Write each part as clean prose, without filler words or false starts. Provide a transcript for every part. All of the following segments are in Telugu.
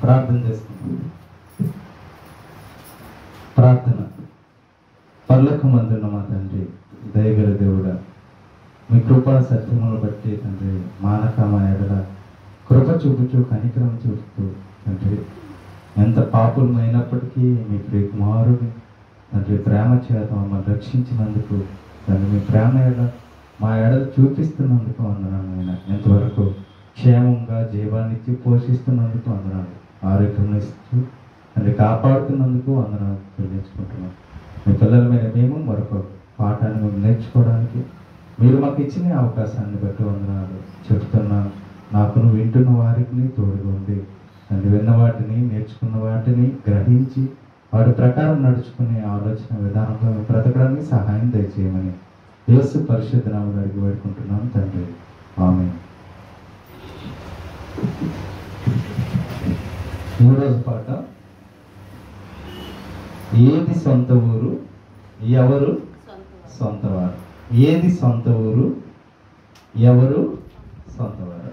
ప్రార్థన చేసుకుంటాం. ప్రార్థన. పరలోకమందున్న మా తండ్రి, దయగల దేవుడా, మీ కృపా సత్యమును బట్టి తండ్రి మానక మా ఎడల కృప చూపుచు కనికరం చూపుతూ తండ్రి ఎంత పాపులమైనప్పటికీ మీ ప్రియకుమారుని తండ్రి ప్రేమ చేత మమ్మల్ని రక్షించినందుకు తండ్రి మీ ప్రేమ ఎడల మా ఎడల చూపిస్తున్నందుకు వందనాలు. ఆయన ఎంతవరకు క్షేమంగా జీవాన్నిచ్చి పోషిస్తున్నందుకు వందనాలు. ఆరోగ్యం ఇస్తూ తండ్రి కాపాడుతున్నందుకు వందనాలు చెల్లించుకుంటున్నాం. మీ పిల్లల మీద మేము మరొక పాఠాన్ని మేము నేర్చుకోవడానికి మీరు మాకు ఇచ్చిన అవకాశాన్ని బట్టి వందనాలు చెప్తున్నాను. నాకును వింటున్న వారికి తోడుగా ఉంది తండ్రి, విన్న వాటిని నేర్చుకున్న వాటిని గ్రహించి వాటి ప్రకారం నడుచుకునే ఆలోచన విధానంలో బ్రతకడానికి సహాయం దయచేయమని యేసు పరిశుద్ధ నామములో అడిగి వేడుకుంటున్నాను తండ్రి. ఆమేన్. మూడవ పాట. ఏది సొంత ఊరు, ఎవరు సొంతవారు. ఏది సొంత ఊరు, ఎవరు సొంతవారు.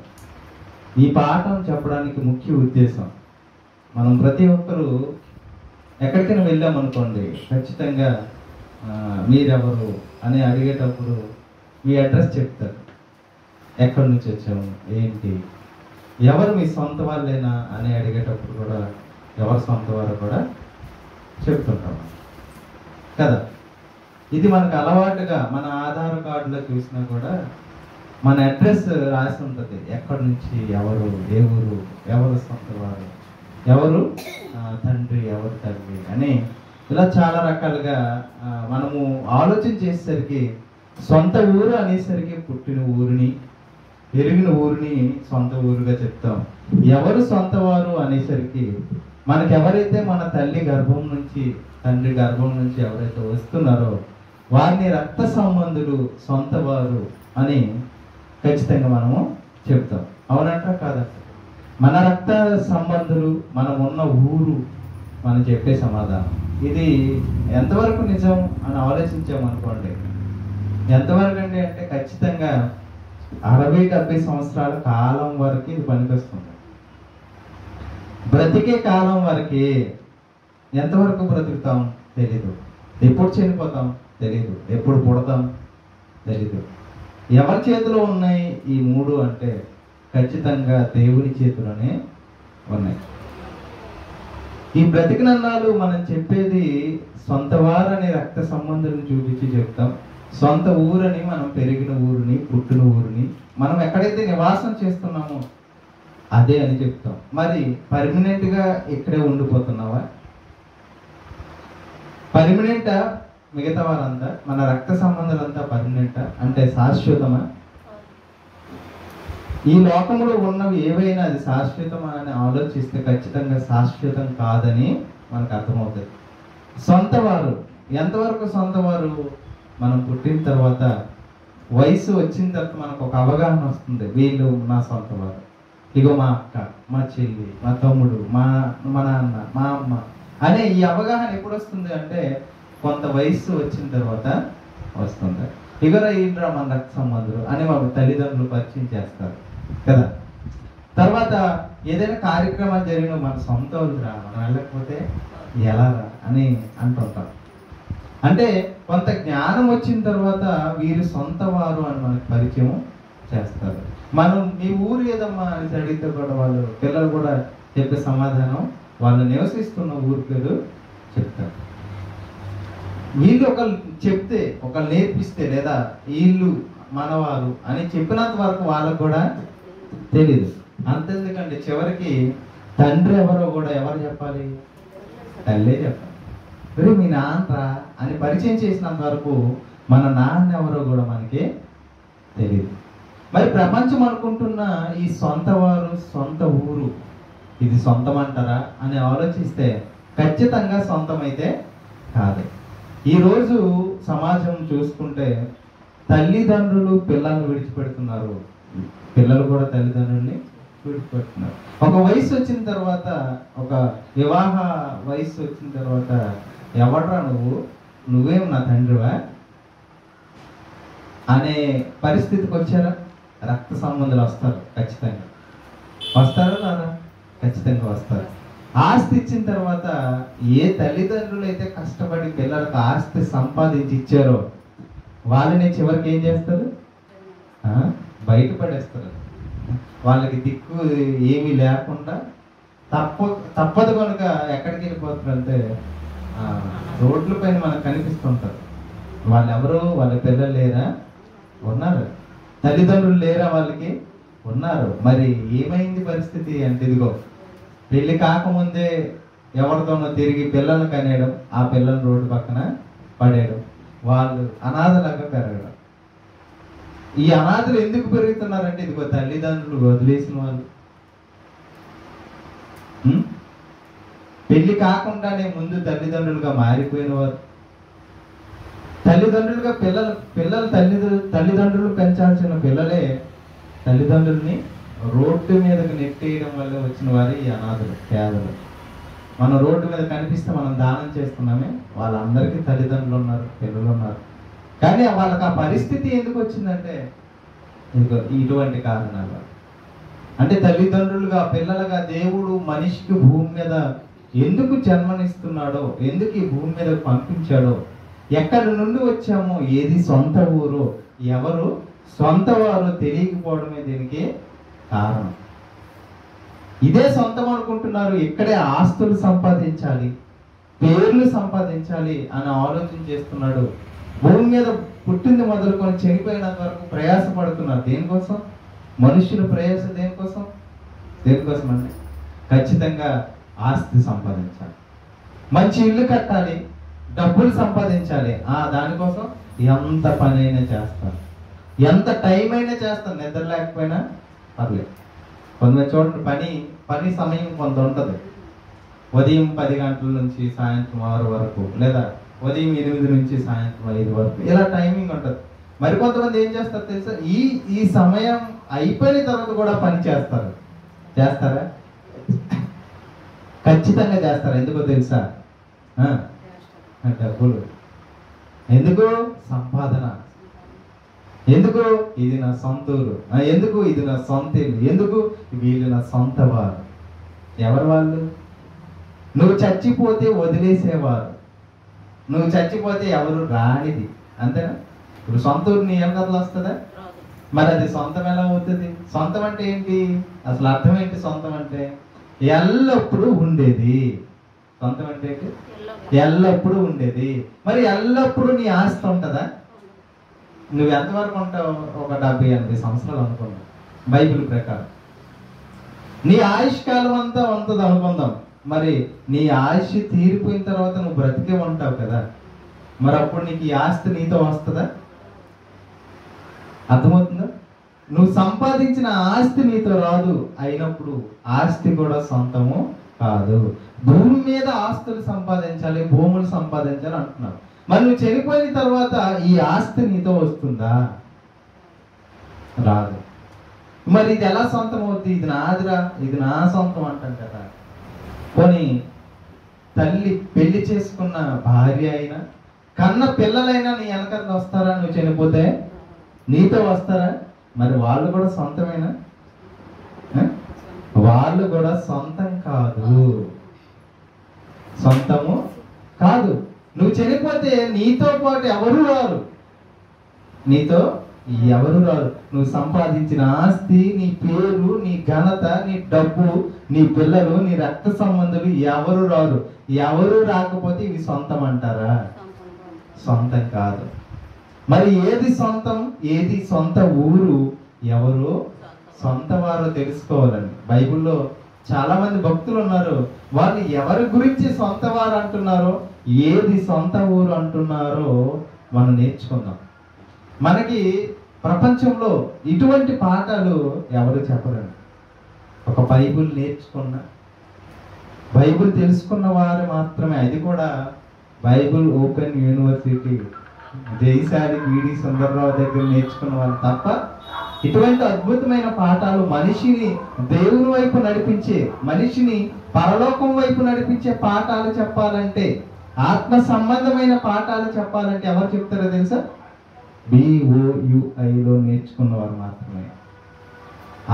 ఈ పాఠం చెప్పడానికి ముఖ్య ఉద్దేశం, మనం ప్రతి ఒక్కరూ ఎక్కడికైనా వెళ్ళామనుకోండి, ఖచ్చితంగా మీరెవరు అని అడిగేటప్పుడు మీ అడ్రస్ చెప్తారు. ఎక్కడి నుంచి వచ్చాము, ఏంటి, ఎవరు మీ సొంత వాళ్ళేనా అని అడిగేటప్పుడు కూడా ఎవరు సొంత వారు కూడా చెప్తుంటాం కదా. ఇది మనకు అలవాటుగా మన ఆధార్ కార్డులో చూసినా కూడా మన అడ్రస్ రాసి ఉంటుంది. ఎక్కడి నుంచి, ఎవరు, ఏ ఊరు, ఎవరు సొంత వారు, ఎవరు తండ్రి, ఎవరు తల్లి అని ఇలా చాలా రకాలుగా మనము ఆలోచన చేసేసరికి సొంత ఊరు అనేసరికి పుట్టిన ఊరిని, పెరిగిన ఊరిని సొంత ఊరుగా చెప్తాం. ఎవరు సొంత వారు అనేసరికి మనకి ఎవరైతే మన తల్లి గర్భం నుంచి, తండ్రి గర్భం నుంచి ఎవరైతే వస్తున్నారో వారిని రక్త సంబంధులు, సొంత వారు అని ఖచ్చితంగా మనము చెప్తాం. అవునంట కాదంట? మన రక్త సంబంధులు, మనం ఉన్న ఊరు మనం చెప్పే సమాధానం. ఇది ఎంతవరకు నిజం అని ఆలోచించామనుకోండి, ఎంతవరకు అండి అంటే ఖచ్చితంగా 60-70 సంవత్సరాల కాలం వరకు ఇది పనికొస్తుంది. బ్రతికే కాలం వరకు. ఎంతవరకు బ్రతుకుతాం తెలీదు, ఎప్పుడు చనిపోతాం తెలీదు, ఎప్పుడు పుడతాం తెలీదు. ఎవరి చేతిలో ఉన్నాయి ఈ మూడు అంటే ఖచ్చితంగా దేవుని చేతిలోనే ఉన్నాయి. ఈ బ్రతికినన్నాళ్ళు మనం చెప్పేది సొంత వారని రక్త సంబంధాలను చూపించి చెప్తాం. సొంత ఊరని మనం పెరిగిన ఊరిని, పుట్టిన ఊరిని, మనం ఎక్కడైతే నివాసం చేస్తున్నామో అదే అని చెప్తాం. మరి పర్మనెంట్గా ఇక్కడే ఉండిపోతున్నావా? పర్మనెంటా? మిగతా వారంతా మన రక్త సంబంధాలంతా పర్మనెంటా అంటే శాశ్వతమా? ఈ లోకంలో ఉన్నవి ఏవైనా అది శాశ్వతమా అని ఆలోచిస్తే ఖచ్చితంగా శాశ్వతం కాదని మనకు అర్థమవుతుంది. సొంత వారు ఎంతవరకు సొంత వారు? మనం పుట్టిన తర్వాత, వయసు వచ్చిన తర్వాత మనకు ఒక అవగాహన వస్తుంది, వీళ్ళు నా సొంత వారు. ఇగో మా అక్క, మా చెల్లి, మా తమ్ముడు, మా నాన్న, మా అమ్మ అనే ఈ అవగాహన ఎప్పుడు వస్తుంది అంటే కొంత వయసు వచ్చిన తర్వాత వస్తుంది. ఇగర ఈంద్రా మన రక్త సంబంధులు అని మా తల్లిదండ్రులు పరిచయం చేస్తారు కదా. తర్వాత ఏదైనా కార్యక్రమాలు జరిగిన మన సొంత వాళ్ళురా, మనం వెళ్ళకపోతే ఎలా అని అంటుంటాం. అంటే కొంత జ్ఞానం వచ్చిన తర్వాత వీరు సొంత వారు అని మనకు పరిచయం చేస్తారు. మనం మీ ఊరు ఏదమ్మా అని అడిగితే కూడా వాళ్ళు పిల్లలు కూడా చెప్పే సమాధానం వాళ్ళు నివసిస్తున్న ఊరు పేరు చెప్తారు. వీళ్ళు ఒకళ్ళు చెప్తే, ఒకళ్ళు నేర్పిస్తే, లేదా వీళ్ళు మనవారు అని చెప్పినంత వరకు వాళ్ళకు కూడా తెలీదు. అంతెందుకండి, చివరికి తండ్రి ఎవరో కూడా ఎవరు చెప్పాలి? తల్లే చెప్పాలి. మరి మీ నాన్నరా అని పరిచయం చేసినంత వరకు మన నాన్న ఎవరో కూడా మనకి తెలియదు. మరి ప్రపంచం అనుకుంటున్న ఈ సొంత వారు, సొంత ఊరు ఇది సొంతం అంటారా అని ఆలోచిస్తే ఖచ్చితంగా సొంతమైతే కాదు. ఈరోజు సమాజం చూసుకుంటే తల్లిదండ్రులు పిల్లల్ని విడిచిపెడుతున్నారు, పిల్లలు కూడా తల్లిదండ్రుల్ని విడిచిపెడుతున్నారు. ఒక వయసు వచ్చిన తర్వాత, ఒక వివాహ వయసు వచ్చిన తర్వాత ఎవడ్రా నువ్వేం నా తండ్రివా అనే పరిస్థితికి వచ్చారా? రక్త సంబంధాలు వస్తారు, ఖచ్చితంగా వస్తారా రాదా? ఖచ్చితంగా వస్తారు. ఆస్తి ఇచ్చిన తర్వాత ఏ తల్లిదండ్రులు అయితే కష్టపడి పిల్లలకు ఆస్తి సంపాదించి ఇచ్చారో వాళ్ళని చివరికి ఏం చేస్తారు? బయటపడేస్తారు. వాళ్ళకి దిక్కు ఏమీ లేకుండా తప్పదు కనుక ఎక్కడికి వెళ్ళిపోతారంటే రోడ్ల పైన మనకు కనిపిస్తుంటారు. వాళ్ళు ఎవరు? వాళ్ళ పిల్లలు లేరా? ఉన్నారు. తల్లిదండ్రులు లేరా? వాళ్ళకి ఉన్నారు. మరి ఏమైంది పరిస్థితి అంటే, ఇదిగో పెళ్లి కాకముందే ఎవరితోనో తిరిగి పిల్లల్ని కనేయడం, ఆ పిల్లల్ని రోడ్డు పక్కన పడేయడం, వాళ్ళు అనాథలాగా పెరగడం. ఈ అనాథలు ఎందుకు పెరుగుతున్నారంటే, ఇదిగో తల్లిదండ్రులు వదిలేసిన వాళ్ళు, పెళ్లి కాకుండానే ముందు తల్లిదండ్రులుగా మారిపోయిన వారు, తల్లిదండ్రులుగా తల్లిదండ్రులు పెంచాల్సిన పిల్లలే తల్లిదండ్రుల్ని రోడ్డు మీదకి నెట్టేయడం వల్ల వచ్చిన వారి ఈ అనాథలు, పేదలు. మనం రోడ్డు మీద కనిపిస్తే మనం దానం చేస్తున్నామే, వాళ్ళందరికీ తల్లిదండ్రులు ఉన్నారు, పిల్లలు ఉన్నారు. కానీ వాళ్ళకి ఆ పరిస్థితి ఎందుకు వచ్చిందంటే ఇటువంటి కారణాలు. అంటే తల్లిదండ్రులుగా పిల్లలుగా దేవుడు మనిషికి భూమి మీద ఎందుకు జన్మనిస్తున్నాడో, ఎందుకు ఈ భూమి మీద పంపించాడో, ఎక్కడి నుండి వచ్చామో, ఏది సొంత ఊరో, ఎవరు సొంత వారు తెలియకపోవడమే దీనికి కారణం. ఇదే సొంతం అనుకుంటున్నారు. ఇక్కడే ఆస్తులు సంపాదించాలి, పేర్లు సంపాదించాలి అని ఆలోచన చేస్తున్నాడు. భూమి మీద పుట్టింది మొదలుకొని చనిపోయినంత వరకు ప్రయాసపడుతున్నారు. దేనికోసం? మనుషుల ప్రయాస దేనికోసం? దేనికోసం అంటే ఖచ్చితంగా ఆస్తి సంపాదించాలి, మంచి ఇల్లు కట్టాలి, డబ్బులు సంపాదించాలి. దానికోసం ఎంత పని అయినా చేస్తారు, ఎంత టైం అయినా చేస్తారు. నిద్ర లేకపోయినా పర్లేదు. కొంతమంది చూడండి, పని సమయం కొంత ఉంటుంది. ఉదయం 10 గంటల నుంచి సాయంత్రం 6 వరకు, లేదా ఉదయం 8 నుంచి సాయంత్రం 5 వరకు, ఇలా టైమింగ్ ఉంటుంది. మరి కొంతమంది ఏం చేస్తారు తెలుసా? ఈ సమయం అయిపోయిన తర్వాత కూడా పని చేస్తారు. చేస్తారా? ఖచ్చితంగా చేస్తారు. ఎందుకో తెలుసా? డబ్బులు. ఎందుకు? సంపాదన. ఎందుకు? ఇది నా సొంత ఊరు. ఎందుకు? ఇది నా సొంత ఇల్లు. ఎందుకు? వీళ్ళు నా సొంత వారు. ఎవరు వాళ్ళు? నువ్వు చచ్చిపోతే వదిలేసేవారు, నువ్వు చచ్చిపోతే ఎవరు రానిది. అంతేనా? ఇప్పుడు సొంత ఊరు నీ వెనకలు వస్తుందా? మరి అది సొంతం ఎలా అవుతుంది? సొంతం అంటే ఏంటి? అసలు అర్థం ఏంటి? సొంతం అంటే ఎల్లప్పుడూ ఉండేది. సొంతం అంటే ఏంటి? ఎల్లప్పుడూ ఉండేది. మరి ఎల్లప్పుడూ నీ ఆస్తి ఉంటుందా? నువ్వు ఎంతవరకు ఉంటావు? ఒక 70-80 సంవత్సరాలు అనుకుందాం బైబిల్ ప్రకారం. నీ ఆయుష్కాలం అంతా ఉంటుంది అనుకుందాం. మరి నీ ఆయుష్ తీరిపోయిన తర్వాత నువ్వు బ్రతికే ఉంటావు కదా, మరి అప్పుడు నీకు ఈ ఆస్తి నీతో వస్తుందా? అర్థమవుతుందా? నువ్వు సంపాదించిన ఆస్తి నీతో రాదు. అయినప్పుడు ఆస్తి కూడా సొంతము కాదు. భూమి మీద ఆస్తులు సంపాదించాలి, భూములు సంపాదించాలి అంటున్నావు. మరి నువ్వు చనిపోయిన తర్వాత ఈ ఆస్తి నీతో వస్తుందా? రాదు. మరి ఇది ఎలా సొంతం అవుతుంది? ఇది నాదిరా, ఇది నా సొంతం అంటాం కదా. పోనీ తల్లి పెళ్లి చేసుకున్న భార్య అయినా, కన్న పిల్లలైనా నీ వెనకాల వస్తారా? నువ్వు చనిపోతే నీతో వస్తారా? మరి వాళ్ళు కూడా సొంతమేనా? వాళ్ళు కూడా సొంతం కాదు, సొంతము కాదు. నువ్వు చనిపోతే నీతో పాటు ఎవరు రారు, నీతో ఎవరు రారు. నువ్వు సంపాదించిన ఆస్తి, నీ పేరు, నీ ఘనత, నీ డబ్బు, నీ పిల్లలు, నీ రక్త సంబంధులు ఎవరు రారు. ఎవరు రాకపోతే ఇవి సొంతం అంటారా? సొంతం కాదు. మరి ఏది సొంతం, ఏది సొంత ఊరు, ఎవరు సొంత వారో తెలుసుకోవాలండి. బైబిల్లో చాలా మంది భక్తులు ఉన్నారు. వాళ్ళు ఎవరి గురించి సొంత వారు అంటున్నారో, ఏది సొంత ఊరు అంటున్నారో మనం నేర్చుకుందాం. మనకి ప్రపంచంలో ఇటువంటి పాఠాలు ఎవరు చెప్పరండి. ఒక బైబిల్ నేర్చుకున్న, బైబిల్ తెలుసుకున్న వారు మాత్రమే. అది కూడా బైబిల్ ఓపెన్ యూనివర్సిటీ జైశాలి వీడి సుందరరావు దగ్గర నేర్చుకున్న వాళ్ళు తప్ప ఇటువంటి అద్భుతమైన పాఠాలు, మనిషిని దేవుని వైపు నడిపించే, మనిషిని పరలోకం వైపు నడిపించే పాఠాలు చెప్పాలంటే, ఆత్మ సంబంధమైన పాఠాలు చెప్పాలంటే ఎవరు చెప్తారో తెలుసా? BOUIలో నేర్చుకున్నవారు మాత్రమే.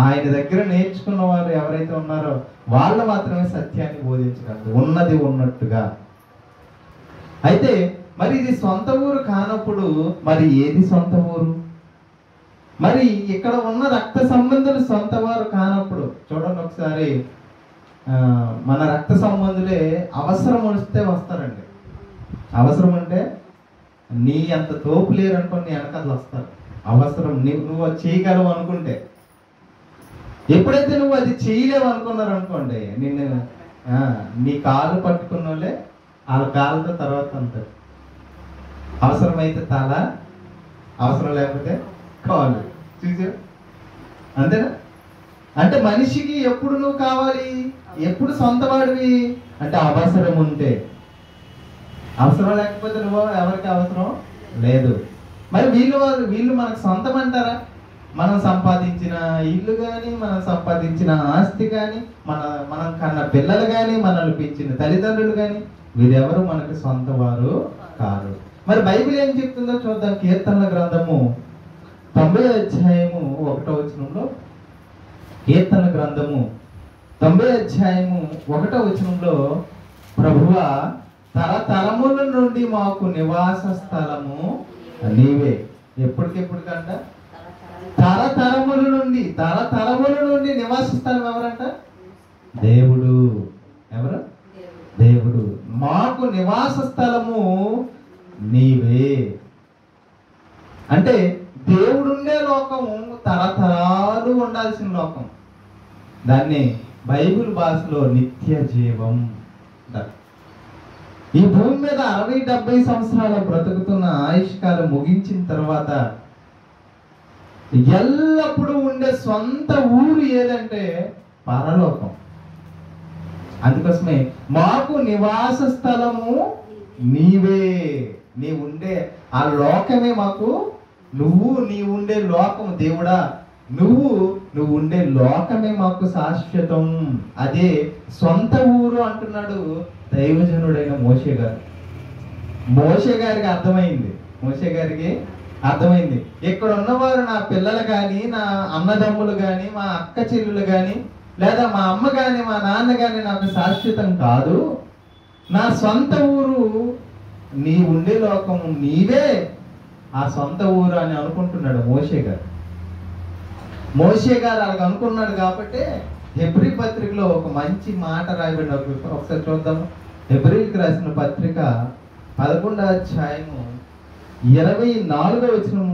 ఆయన దగ్గర నేర్చుకున్న వారు ఎవరైతే ఉన్నారో వాళ్ళు మాత్రమే సత్యాన్ని బోధించగలరు, ఉన్నది ఉన్నట్టుగా. అయితే మరి ఇది సొంత ఊరు కానప్పుడు మరి ఏది సొంత ఊరు? మరి ఇక్కడ ఉన్న రక్త సంబంధులు సొంత వారు కానప్పుడు చూడండి ఒకసారి, మన రక్త సంబంధులే అవసరం వస్తే వస్తారండి. అవసరం అంటే నీ అంత తోపు లేరు అనుకోని నీ వెనకాల వస్తారు. అవసరం నువ్వు అది చేయగలవు అనుకుంటే. ఎప్పుడైతే నువ్వు అది చేయలేవు అనుకున్నారు అనుకోండి, నిన్ను నీ కాళ్ళు పట్టుకున్న వాళ్ళే వాళ్ళ కాళ్ళతో తర్వాత అంటారు. అవసరమైతే తల, అవసరం లేకపోతే కాళ్ళు. చూసా? అంతేనా? అంటే మనిషికి ఎప్పుడు నువ్వు కావాలి, ఎప్పుడు సొంత వాడివి అంటే అవసరం ఉంటే. అవసరం లేకపోతే నువ్వు ఎవరికి అవసరం లేదు. మరి వీళ్ళు మనకు సొంతం అంటారా? మనం సంపాదించిన ఇల్లు కానీ, మనం సంపాదించిన ఆస్తి కానీ, మనం కన్న పిల్లలు కానీ, మనల్ని పెంచిన తల్లిదండ్రులు కానీ వీరెవరు మనకి సొంత వారు కాదు. మరి బైబిల్ ఏం చెప్తుందో చూద్దాం. కీర్తనల గ్రంథము 90వ అధ్యాయము 1వ వచనంలో, కీర్తనల గ్రంథము 90వ అధ్యాయము 1వ వచనంలో, ప్రభువా తరతరముల నుండి మాకు నివాస స్థలము నీవే. ఎప్పటికెప్పటికంట? తరతరముల నుండి నివాస స్థలం ఎవరంట? దేవుడు. ఎవరు? దేవుడు. మాకు నివాస స్థలము నీవే. అంటే దేవుడుండే లోకము తరతరాలు ఉండాల్సిన లోకం. దాన్ని బైబిల్ భాషలో నిత్య జీవం అంటారు. ఈ భూమి మీద 60-70 సంవత్సరాల బ్రతుకుతున్న ఆయుష్కాలం ముగించిన తర్వాత ఎల్లప్పుడూ ఉండే సొంత ఊరు ఏదంటే పరలోకం. అందుకోసమే మాకు నివాస స్థలము నీవే. నీ ఉండే ఆ లోకమే మాకు, నీ ఉండే లోకం దేవుడా, నువ్వు ఉండే లోకమే మాకు శాశ్వతం. అదే సొంత ఊరు అంటున్నాడు దైవజనుడైన మోషే గారు. మోషే గారికి అర్థమైంది ఇక్కడ ఉన్నవారు నా పిల్లలు కానీ, నా అన్నదమ్ములు కానీ, మా అక్క చెల్లెలు కానీ, లేదా మా అమ్మ కానీ, మా నాన్న కానీ నాకు శాశ్వతం కాదు. నా సొంత ఊరు నీ ఉండే లోకము నీవే, ఆ సొంత ఊరు అని అనుకుంటున్నాడు మోషే గారు. అలాగ అనుకున్నాడు కాబట్టి హెబ్రీ పత్రికలో ఒక మంచి మాట రాయబడిన ఒకసారి చూద్దాము. హెబ్రీకి రాసిన పత్రిక 11వ అధ్యాయము 24వ వచనం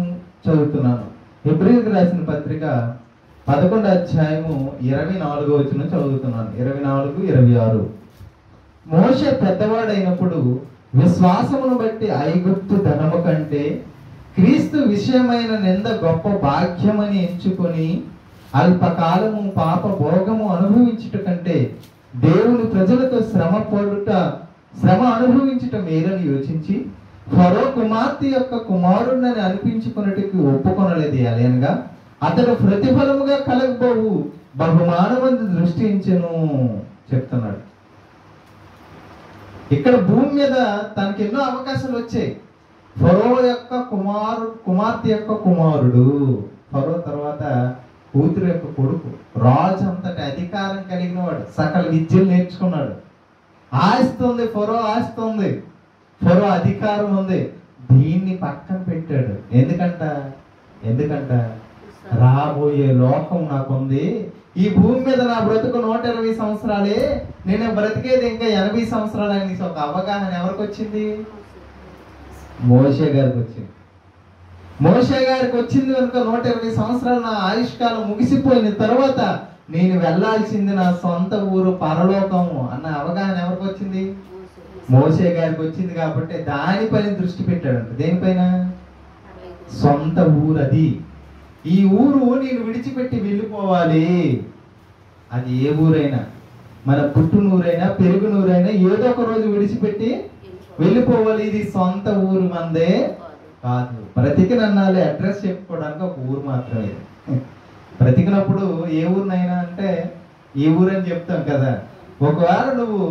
చదువుతున్నాను. హెబ్రీకి రాసిన పత్రిక 11వ అధ్యాయము 24వ వచనం చదువుతున్నాను. 24-26. మోషే పెద్దవాడైనప్పుడు విశ్వాసమును బట్టి ఐగుప్తు ధనము కంటే క్రీస్తు విషయమైన నింద గొప్ప భాగ్యమని ఎంచుకొని అల్పకాలము పాప భోగము అనుభవించుట కంటే దేవుని ప్రజలతో శ్రమ అనుభవించుట మేలని యోచించి ఫరో కుమార్తె యొక్క కుమారుడిని అనిపించుకున్నట్టుకు ఒప్పుకొనలేదు. అలేనగా అతడు ప్రతిఫలముగా కలగబోవు బహుమానమందు దృష్టించెను చెప్తున్నాడు. ఇక్కడ భూమి మీద తనకి ఎన్నో అవకాశాలు వచ్చాయి. ఫరో యొక్క కుమార్తె యొక్క కుమారుడు, ఫరో తర్వాత కూతురు యొక్క కొడుకు, రాజు అంతటి అధికారం కలిగిన వాడు, సకల విద్యలు నేర్చుకున్నాడు. ఆస్తుంది, ఫరో ఆస్తుంది, ఫరో అధికారం ఉంది. దీన్ని పక్కన పెట్టాడు. ఎందుకంట రాబోయే లోకం నాకుంది. ఈ భూమి మీద నా బ్రతుకు 120 సంవత్సరాలే, నేను బ్రతికేది ఇంకా 80 సంవత్సరాలు అని ఒక అవగాహన ఎవరికి వచ్చింది? మోషే గారికి వచ్చింది కనుక 120 సంవత్సరాలు నా ఆయుష్కాలం ముగిసిపోయిన తర్వాత నేను వెళ్లాల్సింది నా సొంత ఊరు పరలోకము అన్న అవగాహన ఎవరికి వచ్చింది? మోషే గారికి వచ్చింది. కాబట్టి దానిపైన దృష్టి పెట్టాడంట. దేనిపైన? సొంత ఊరు అది. ఈ ఊరు నేను విడిచిపెట్టి వెళ్ళిపోవాలి. అది ఏ ఊరైనా, మన పుట్టునూరైనా పెరుగునూరైనా ఏదో ఒక రోజు విడిచిపెట్టి వెళ్ళిపోవాలి. ఇది సొంత ఊరు మందే కాదు. బ్రతికినన్నాలే అడ్రస్ చెప్పుకోవడానికి ఒక ఊరు మాత్రమే. బ్రతికినప్పుడు ఏ ఊరినైనా అంటే ఈ ఊరు అని చెప్తాం కదా. ఒకవేళ నువ్వు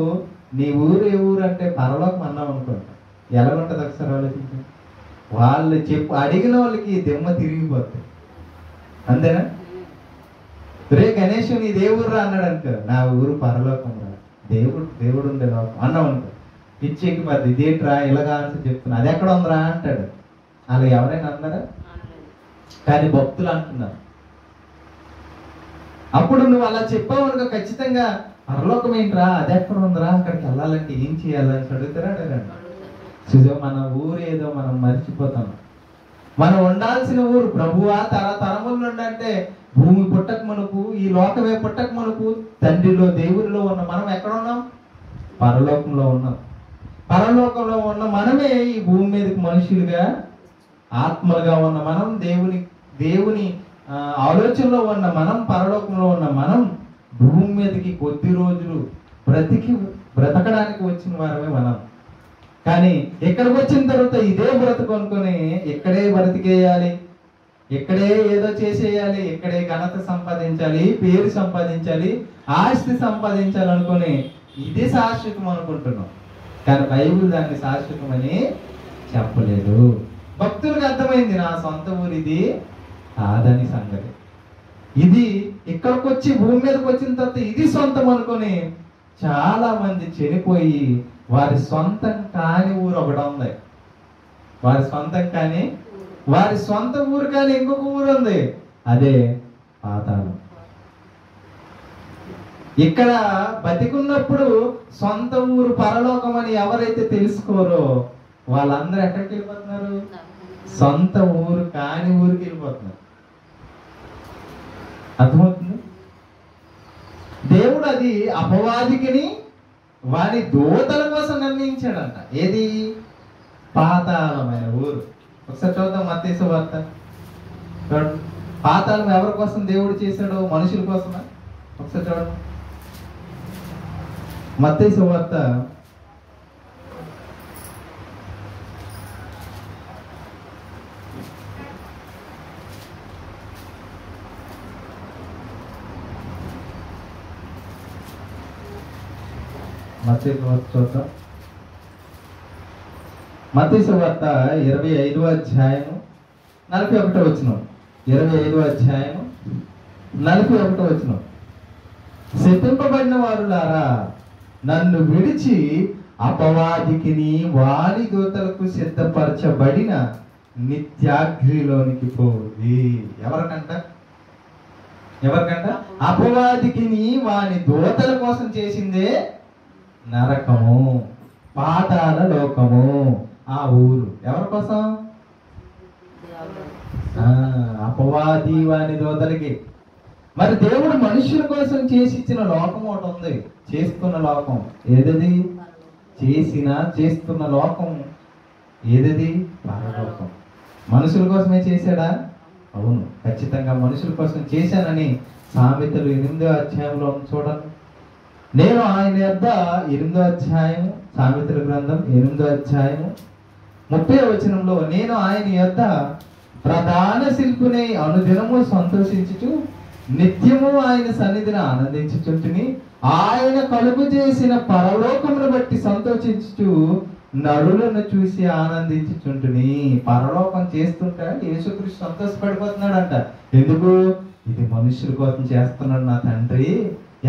నీ ఊరు ఏ ఊరు అంటే పరలోకం అన్నావు అనుకుంటా, ఎలా ఉంటుంది ఒకసారి ఆలోచించు. వాళ్ళు అడిగిన వాళ్ళకి దిమ్మ తిరిగిపోతాయి. అంతేనా? రే గణేష్ నీది ఏ ఊరు రా అన్నాడు అనుకో, నా ఊరు పరలోకం రా, దేవుడు ఉండే లోకం అన్నావు అనుకో, పిచ్చెక్కి పద్ది ఇదేంట్రా ఇలాగా అని చెప్తున్నా, అది ఎక్కడ ఉందిరా అంటాడు. అలా ఎవరైనా అన్నారా? కానీ భక్తులు అంటున్నారు. అప్పుడు నువ్వు అలా చెప్పావు అనుకో, ఖచ్చితంగా పరలోకం ఏంట్రా, అది ఎక్కడ ఉందిరా, అక్కడికి వెళ్ళాలంటే ఏం చేయాలని అడుగుతారా? అడగండి. చూసా, మన ఊరు ఏదో మనం మర్చిపోతాం. మనం ఉండాల్సిన ఊరు ప్రభువా తరముల నుండి అంటే భూమి పుట్టక మనకు, ఈ లోకమే పుట్టక మనకు, తండ్రిలో దేవునిలో ఉన్న మనం ఎక్కడ ఉన్నాం? పరలోకంలో ఉన్నాం. పరలోకంలో ఉన్న మనమే ఈ భూమి మీదకి మనుషులుగా ఆత్మలుగా ఉన్న మనం, దేవుని ఆలోచనలో ఉన్న మనం, పరలోకంలో ఉన్న మనం భూమి మీదకి కొద్ది రోజులు బ్రతకడానికి వచ్చిన వారమే మనం. కానీ ఇక్కడికి వచ్చిన తర్వాత ఇదే బ్రతుకు అనుకొని ఇక్కడే బ్రతికేయాలి, ఇక్కడే ఏదో చేసేయాలి, ఇక్కడే ఘనత సంపాదించాలి, పేరు సంపాదించాలి, ఆస్తి సంపాదించాలి అనుకుని ఇది శాశ్వతం అనుకుంటున్నాం. కానీ బైబిల్ దాన్ని శాశ్వతమని చెప్పలేదు. భక్తులకు అర్థమైంది నా సొంత ఊరు ఇది కాదని సంగతి. ఇది ఇక్కడికి వచ్చి భూమి మీదకి వచ్చిన తర్వాత ఇది సొంతం అనుకుని చాలా మంది చనిపోయి వారి సొంతం కాని ఊరు ఒకటి ఉంది. వారి సొంతం కాని, వారి సొంత ఊరు కానీ ఇంకొక ఊరు ఉంది, అదే పాతాళం. ఇక్కడ బతికున్నప్పుడు సొంత ఊరు పరలోకం అని ఎవరైతే తెలుసుకోరో వాళ్ళందరూ ఎక్కడికి వెళ్ళిపోతున్నారు? సొంత ఊరు కాని ఊరికి వెళ్ళిపోతున్నారు. అర్థమవుతుంది? దేవుడు అది అపవాదికిని వారి దూతల కోసం నిర్ణయించాడంట. ఏది? పాతాళమైన ఊరు. ఒకసారి చూద్దాం మత్తయి సువార్త. చూడండి, పాతాళం ఎవరి కోసం దేవుడు చేశాడో? మనుషుల కోసమా? ఒకసారి చూడండి, మత్తయి సువార్త 25వ అధ్యాయము 41వ వచనం. 25వ అధ్యాయము 41వ వచనం. శపింపబడిన వారులారా, నన్ను విడిచి అపవాదికిని వాని దూతలకు సిద్ధపరచబడిన నిత్యాగ్నిలోనికి పోయి. ఎవరికంట? అపవాదికిని వాని దూతల కోసం చేసిందే నరకము, పాతాళ లోకము. ఆ ఊరు ఎవరి కోసం? అపవాది వాని దూతలకి. మరి దేవుడు మనుషుల కోసం చేసి ఇచ్చిన లోకం ఒకటి ఉంది, చేస్తున్న లోకం. ఏదది? చేస్తున్న లోకం ఏదది? పరలోకం. మనుషుల కోసమే చేశాడా? అవును, ఖచ్చితంగా మనుషుల కోసం చేశానని సామెతలు 8వ అధ్యాయంలో చూడండి. నేను ఆయన యొద్ద 8వ అధ్యాయం, సామెతల గ్రంథం 8వ అధ్యాయం 30వ వచనంలో, నేను ఆయన యొద్ద ప్రధాన శిల్పుని అనుదినము సంతోషించుచు నిత్యము ఆయన సన్నిధిని ఆనందించుచుంటిని, ఆయన కలుగు చేసిన పరలోకమును బట్టి సంతోషించుచు నరులను చూసి ఆనందించుచుంటిని. పరలోకం చేస్తుంటే యేసుక్రీస్తు సంతోషపడిపోతున్నాడంట. ఎందుకు? ఇది మనుషుల కోసం చేస్తున్నాడు నా తండ్రి,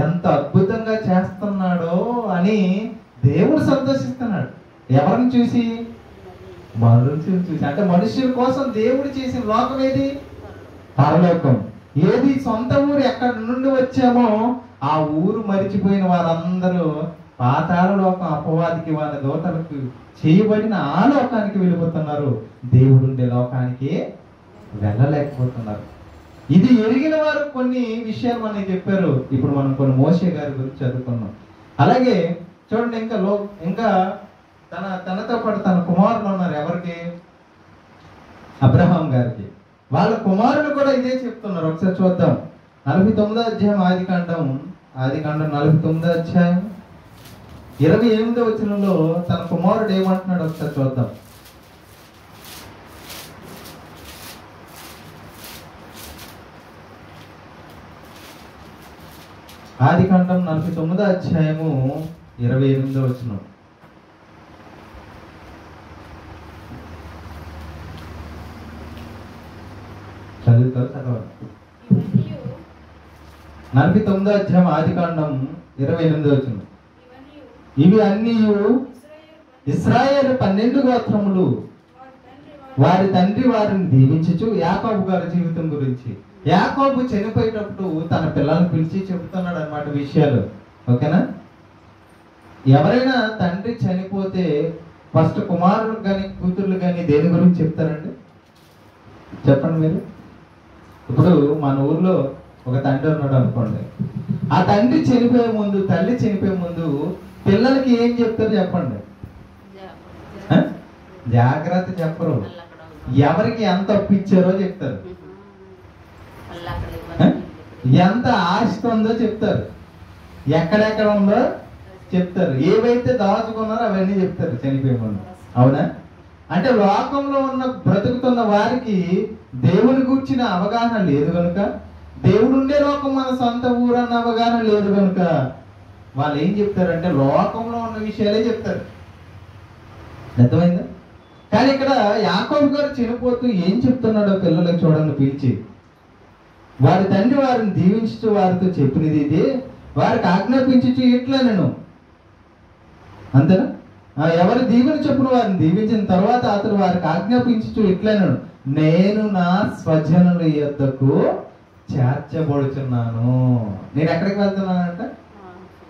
ఎంత అద్భుతంగా చేస్తున్నాడో అని దేవుడు సంతోషిస్తున్నాడు. ఎవరిని చూసి? మనుషులు చూసి. అంటే మనుషుల కోసం దేవుడు చేసిన లోకం ఏది? పరలోకం. ఏది? సొంత ఊరు ఎక్కడి నుండి వచ్చామో ఆ ఊరు మరిచిపోయిన వారందరూ పాతాళ లోకం, అపవాదికి వారి దూతలకు చేయబడిన ఆ లోకానికి వెళ్ళిపోతున్నారు. దేవుడుండే లోకానికి వెళ్ళలేకపోతున్నారు. ఇది ఎరిగిన వారు కొన్ని విషయాలు మనకి చెప్పారు. ఇప్పుడు మనం కొన్ని మోషే గారి గురించి చదువుకున్నాం. అలాగే చూడండి, ఇంకా తనతో పాటు తన కుమారులు ఉన్నారు. ఎవరికి? అబ్రహాం గారికి. వాళ్ళ కుమారులు కూడా ఇదే చెప్తున్నారు. ఒకసారి చూద్దాం. 49వ అధ్యాయం ఆదికాండం 49వ అధ్యాయం 28వ వచనంలో తన కుమారుడు ఏమంటున్నాడు ఒకసారి చూద్దాం. ఆదికాండం 49వ అధ్యాయము 28వ వచనం. చదువుతారు? చదవండి. 49వ అధ్యాయం ఆదికాండం 28వ వచనం. ఇవి అన్నీ ఇశ్రాయేలు 12 గోత్రములు వారి తండ్రి వారిని దీవించుచు యాకోబు గారి జీవితం గురించి. యాకోబు చనిపోయేటప్పుడు తన పిల్లల్ని పిలిచి చెబుతున్నాడు అన్నమాట విషయాలు. ఓకేనా? ఎవరైనా తండ్రి చనిపోతే ఫస్ట్ కుమారులు కానీ కూతుర్లు కానీ దేని గురించి చెప్తారండి? చెప్పండి మీరు. ఇప్పుడు మన ఊర్లో ఒక తండ్రి ఉన్నాడు అనుకోండి. ఆ తండ్రి చనిపోయే ముందు, తల్లి చనిపోయే ముందు పిల్లలకి ఏం చెప్తారు చెప్పండి? జాగ్రత్త చెప్పరు. ఎవరికి ఎంత అప్పు ఇచ్చారో చెప్తారు, ఎంత ఆస్తి ఉందో చెప్తారు, ఎక్కడెక్కడ ఉందో చెప్తారు, ఏవైతే దాచుకున్నారో అవన్నీ చెప్తారు చనిపోయే ముందు. అవునా? అంటే లోకంలో ఉన్న బ్రతుకుతున్న వారికి దేవుని గురించిన అవగాహన లేదు కనుక, దేవుడు ఉండే లోకం మన సొంత ఊరు అన్న అవగాహన లేదు కనుక వాళ్ళు ఏం చెప్తారంటే లోకంలో ఉన్న విషయాలే చెప్తారు. అర్థమైందా? కానీ ఇక్కడ యాకోబు గారు చనిపోతూ ఏం చెప్తున్నాడో పిల్లలకు చూడండి పిలిచి. వారి తండ్రి వారిని దీవించుతూ వారితో చెప్పినది ఇది, వారికి ఆజ్ఞాపించుచు ఇట్లా నేను. అంతేనా? ఎవరి దీవెన చొప్పున వారిని దీవించిన తర్వాత అతను వారికి ఆజ్ఞాపించుచు ఇట్లా నేను నా స్వజనుల యొద్దకు చేర్చబడుచున్నాను. నేను ఎక్కడికి వెళ్తున్నానంట?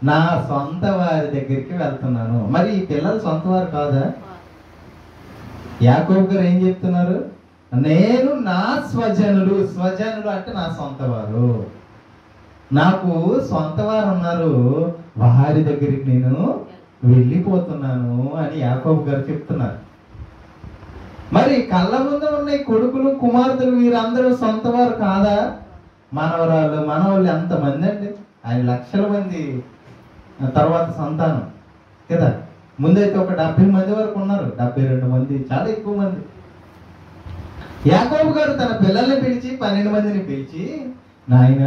నా సొంత వారి దగ్గరికి వెళ్తున్నాను. మరి ఈ పిల్లలు సొంత వారు కాదా? యాకోబు గారు ఏం చెప్తున్నారు? నేను నా స్వజనులు. స్వజనులు అంటే నా సొంత వారు. నాకు సొంత వారు ఉన్నారు, వారి దగ్గరికి నేను వెళ్ళిపోతున్నాను అని యాకోబు గారు చెప్తున్నారు. మరి కళ్ళ ముందు ఉన్న ఈ కొడుకులు కుమార్తెలు వీరందరూ సొంత వారు కాదా? మనవరాళ్ళు మనవాళ్ళు ఎంతమంది అండి? 5 లక్షల మంది తర్వాత సంతానం కదా. ముందైతే ఒక 70 మంది వరకు ఉన్నారు, 72 మంది, చాలా ఎక్కువ మంది. యాకోబు గారు తన పిల్లల్ని పిలిచి 12 మందిని పిలిచి, నాయన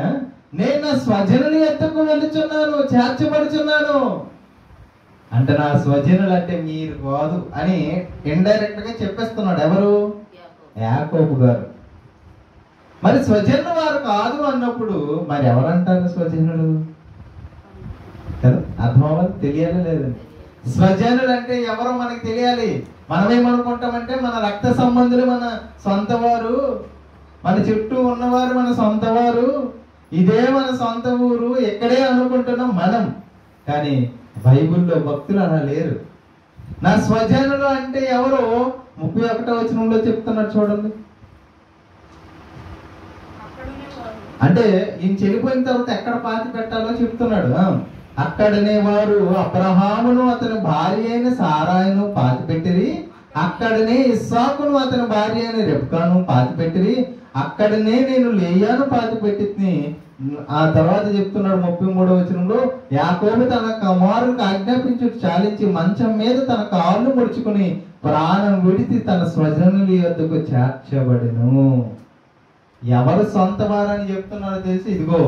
నేను నా స్వజనుని ఎత్తుకు వెళ్తున్నాను, చేర్చబడుచున్నాను అంటే నా స్వజనులు అంటే మీరు కాదు అని ఇండైరెక్ట్ గా చెప్పేస్తున్నాడు. ఎవరు? యాకోబు గారు. మరి స్వజనులు వారు కాదు అన్నప్పుడు మరి ఎవరంటారు స్వజనులు? కదా, అర్థం అవ్వాలి, తెలియాలి లేదండి? స్వజనులు అంటే ఎవరో మనకి తెలియాలి. మనం ఏమనుకుంటామంటే మన రక్త సంబంధులు, మన సొంత వారు, మన చుట్టూ ఉన్నవారు మన సొంత వారు, ఇదే మన సొంత ఊరు, ఎక్కడే అనుకుంటున్నాం మనం. కానీ బైబిల్లో భక్తులు అలా లేరు. నా స్వజనులు అంటే ఎవరో 31వ వచనంలో చెప్తున్నారు చూడండి. అంటే ఈయన చనిపోయిన తర్వాత ఎక్కడ పాతి పెట్టాలో చెప్తున్నాడు. అక్కడనే వారు అబ్రహామును అతని భార్య అయిన సారాయును పాతి పెట్టిరి, అక్కడనే ఇస్సాకును అతని భార్య అయిన రెబ్కాను పాతి పెట్టిరి, అక్కడనే నేను లేయాను పాతి పెట్టి. ఆ తర్వాత చెప్తున్నాడు 33వ వచనంలో, యాకోబు తన కుమారులకు ఆజ్ఞాపించు చాలించి మంచం మీద తన కాళ్ళు ముడుచుకుని ప్రాణం విడిచి తన స్వజనుల యొద్దకు చేర్చబడెను. ఎవరు సొంత వారని చెప్తున్నారో తెలిసి, ఇదిగో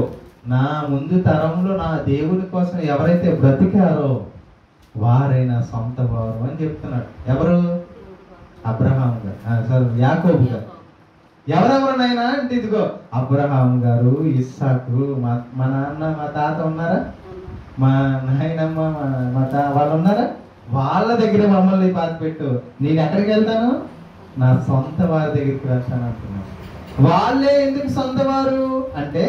నా ముందు తరంలో నా దేవుని కోసం ఎవరైతే బ్రతికారో వారే నా సొంత వారు అని చెప్తున్నాడు. ఎవరు? అబ్రహాం గారు, యాకోబు గారు. ఎవరెవరునైనా అంటే ఇదిగో అబ్రహాం గారు, ఇస్సాకు, మా నాన్న మా తాత ఉన్నారా, మా నాయనమ్మ వాళ్ళు ఉన్నారా, వాళ్ళ దగ్గర మమ్మల్ని పాతి పెట్టు. నేను ఎక్కడికి వెళ్తాను? నా సొంత వారి దగ్గరికి వెళ్తాను అంటున్నాను. వాళ్ళే ఎందుకు సొంత వారు అంటే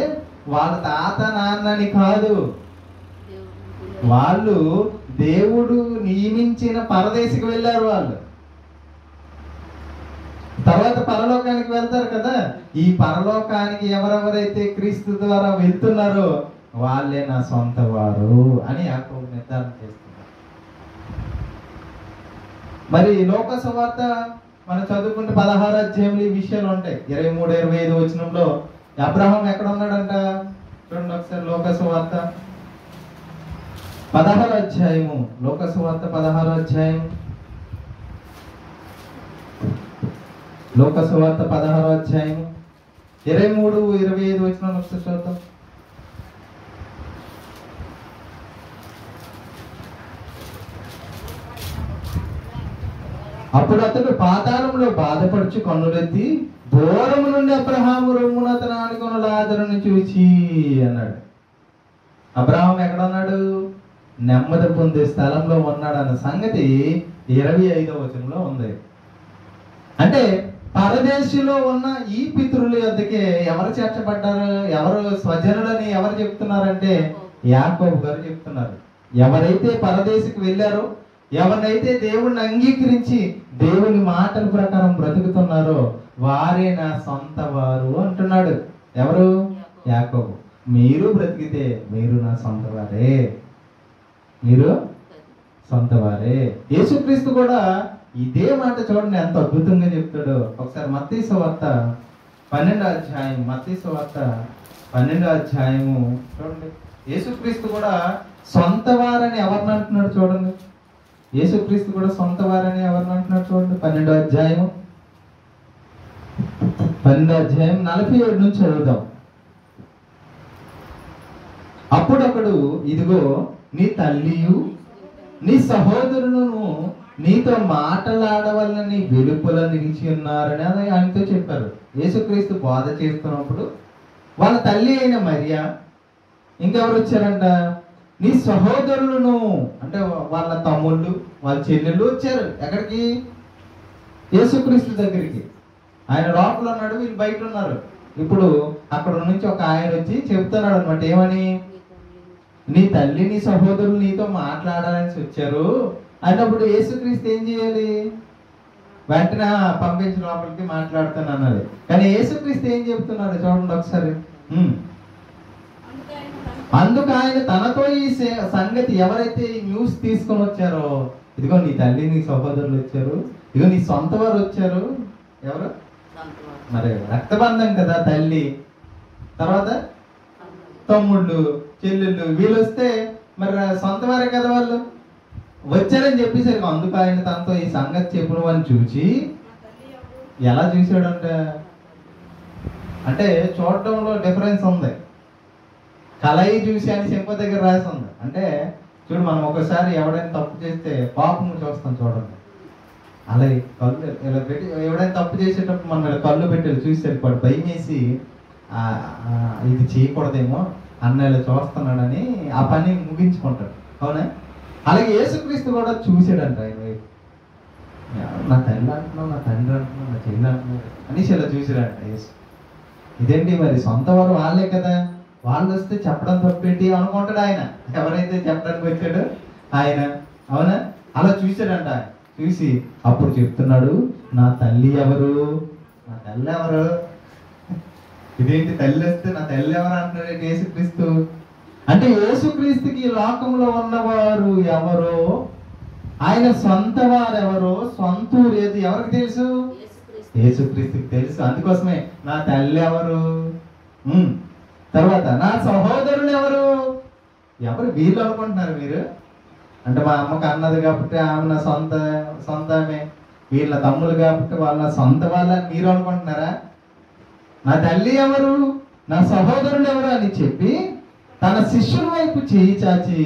వాళ్ళ తాత నాన్నని కాదు, వాళ్ళు దేవుడు నియమించిన పరదేశికి వెళ్ళారు. వాళ్ళు తర్వాత పరలోకానికి వెళ్తారు కదా. ఈ పరలోకానికి ఎవరెవరైతే క్రీస్తు ద్వారా వెళ్తున్నారో వాళ్ళే నా సొంత వారు అని యాకోబు నిర్ధారణ చేస్తున్నారు. మరి లోక సువార్త మనం చదువుకుంటే 16వ అధ్యాయంలో ఈ విషయాలు ఉంటాయి. 23, 25 వచనంలో అబ్రహాం ఎక్కడ ఉన్నాడంట చూడండి ఒకసారి. లోక సువార్త 16వ అధ్యాయము, లోక సువార్త 16వ అధ్యాయం, లోక సువార్త 16వ అధ్యాయం 23, 25 వచనాలు ఒకసారి చూద్దాం. అప్పుడు అతడు పాతాళంలో బాధపడుచు కన్నులెత్తి దూరము నుండి అబ్రహాము రొమ్మున అతను ఆనుకున్న లాజరుని చూచి అన్నాడు. అబ్రహాం ఎక్కడ ఉన్నాడు? నెమ్మది పొందే స్థలంలో ఉన్నాడు అన్న సంగతి 25వ వచనంలో ఉంది. అంటే పరదేశంలో ఉన్న ఈ పితరుల యొద్దకే ఎవరు చేర్చబడ్డారు? ఎవరు స్వజనులని ఎవరు చెప్తున్నారంటే యాకోబు గారు చెప్తున్నారు. ఎవరైతే పరదేశికి వెళ్ళారో, ఎవరినైతే దేవుణ్ణి అంగీకరించి దేవుని మాటల ప్రకారం బ్రతుకుతున్నారో వారే నా సొంత వారు అంటున్నాడు. ఎవరు? యాకోబు. మీరు బ్రతికితే మీరు నా సొంత వారే, మీరు సొంత వారే. యేసుక్రీస్తు కూడా ఇదే మాట చూడండి ఎంత అద్భుతంగా చెప్తాడు. ఒకసారి మత్తయి సువార్త 12వ అధ్యాయం, మత్తయి సువార్త 12వ అధ్యాయము చూడండి. యేసుక్రీస్తు కూడా సొంత వారని ఎవరిని అంటున్నాడు చూడండి. యేసుక్రీస్తు కూడా సొంత వారని ఎవరిని అంటున్నాడు చూడండి. 12వ అధ్యాయము 47 నుంచి చదువుదాం. అప్పుడొకడు, ఇదిగో నీ తల్లియు నీ సహోదరులను నీతో మాట్లాడవలనని వెలుపల నిలిచి ఉన్నారని ఆయనతో చెప్పారు. యేసుక్రీస్తు బోధ చేస్తున్నప్పుడు వాళ్ళ తల్లి అయిన మరియా, ఇంకెవరు వచ్చారంట? నీ సహోదరులను, అంటే వాళ్ళ తమ్ముళ్ళు వాళ్ళ చెల్లెళ్ళు వచ్చారు. ఎక్కడికి? యేసుక్రీస్తు దగ్గరికి. ఆయన లోపల ఉన్నాడు, వీళ్ళు బయట ఉన్నారు. ఇప్పుడు అక్కడ నుంచి ఒక ఆయన వచ్చి చెప్తున్నాడు అనమాట. ఏమని? నీ తల్లి నీ సహోదరులు నీతో మాట్లాడాలని వచ్చారు అన్నప్పుడు యేసుక్రీస్తు ఏం చేయాలి? వెంటనే పంపించిన లోపలికి మాట్లాడుతాను అన్నది. కానీ యేసుక్రీస్తు ఏం చెప్తున్నాడు చూడండి ఒకసారి. అందుకు ఆయన తనతో ఈ సంగతి ఎవరైతే ఈ న్యూస్ తీసుకొని వచ్చారో, ఇదిగో నీ తల్లి నీ సహోదరులు వచ్చారు, ఇదిగో నీ సొంత వారు వచ్చారు. ఎవరు? మరి రక్తబంధం కదా తల్లి, తర్వాత తమ్ముళ్ళు చెల్లెళ్ళు, వీళ్ళు వస్తే మరి సొంత వారే కదా వాళ్ళు వచ్చారని చెప్పేసరికి అందుకు ఆయన తనతో ఈ సంగతి చెప్పిన వాడిని చూసి ఎలా చూసాడంటే, అంటే చూడటంలో డిఫరెన్స్ ఉంది. కలయి చూసి అని సింప దగ్గర రాసి ఉంది. అంటే చూడు, మనం ఒకసారి ఎవడైనా తప్పు చేస్తే పాపం చూస్తాం చూడండి, అలాగే కళ్ళు ఇలా పెట్టి ఎవడైనా తప్పు చేసేటప్పుడు మనం ఇలా కళ్ళు పెట్టి చూసేది వాడు భయం వేసి ఇది చేయకూడదేమో అన్న ఇలా చూస్తున్నాడని ఆ పని ముగించుకుంటాడు. అవునా? అలాగే యేసుక్రీస్తు కూడా చూసాడంట. ఆయన వైపు నా తల్లి అంటున్నావు, నా తండ్రి అంటున్నావు, నా చెల్లి అంటున్నావు అనేసి ఇలా చూసాడంట యేసు. ఇదేంటి మరి సొంత వారు వాళ్ళే కదా, వాళ్ళు వస్తే చెప్పడం తప్పేంటి అనుకుంటాడు ఆయన, ఎవరైతే చెప్పడానికి వచ్చాడో ఆయన. అవునా? అలా చూసాడంట. చూసి అప్పుడు చెప్తున్నాడు, నా తల్లి ఎవరు, నా తల్లి ఎవరు? ఇదేంటి తల్లి వస్తే నా తల్లి ఎవరు అంటున్నాడు యేసుక్రీస్తు. అంటే యేసుక్రీస్తుకి లోకంలో ఉన్నవారు ఎవరో, ఆయన సొంత వారు ఎవరో, సొంత ఊరు ఏది ఎవరికి తెలుసు? యేసుక్రీస్తుకి తెలుసు. అందుకోసమే నా తల్లి ఎవరు, తర్వాత నా సహోదరులు ఎవరు. ఎవరు వీళ్ళు అనుకుంటున్నారు మీరు? అంటే మా అమ్మకి అన్నది కాబట్టి ఆమె నా సొంత ఆమె, వీళ్ళ తమ్ములు కాబట్టి వాళ్ళ సొంత వాళ్ళని మీరు అనుకుంటున్నారా? నా తల్లి ఎవరు, నా సహోదరులు ఎవరు అని చెప్పి తన శిష్యుల వైపు చేయి చాచి,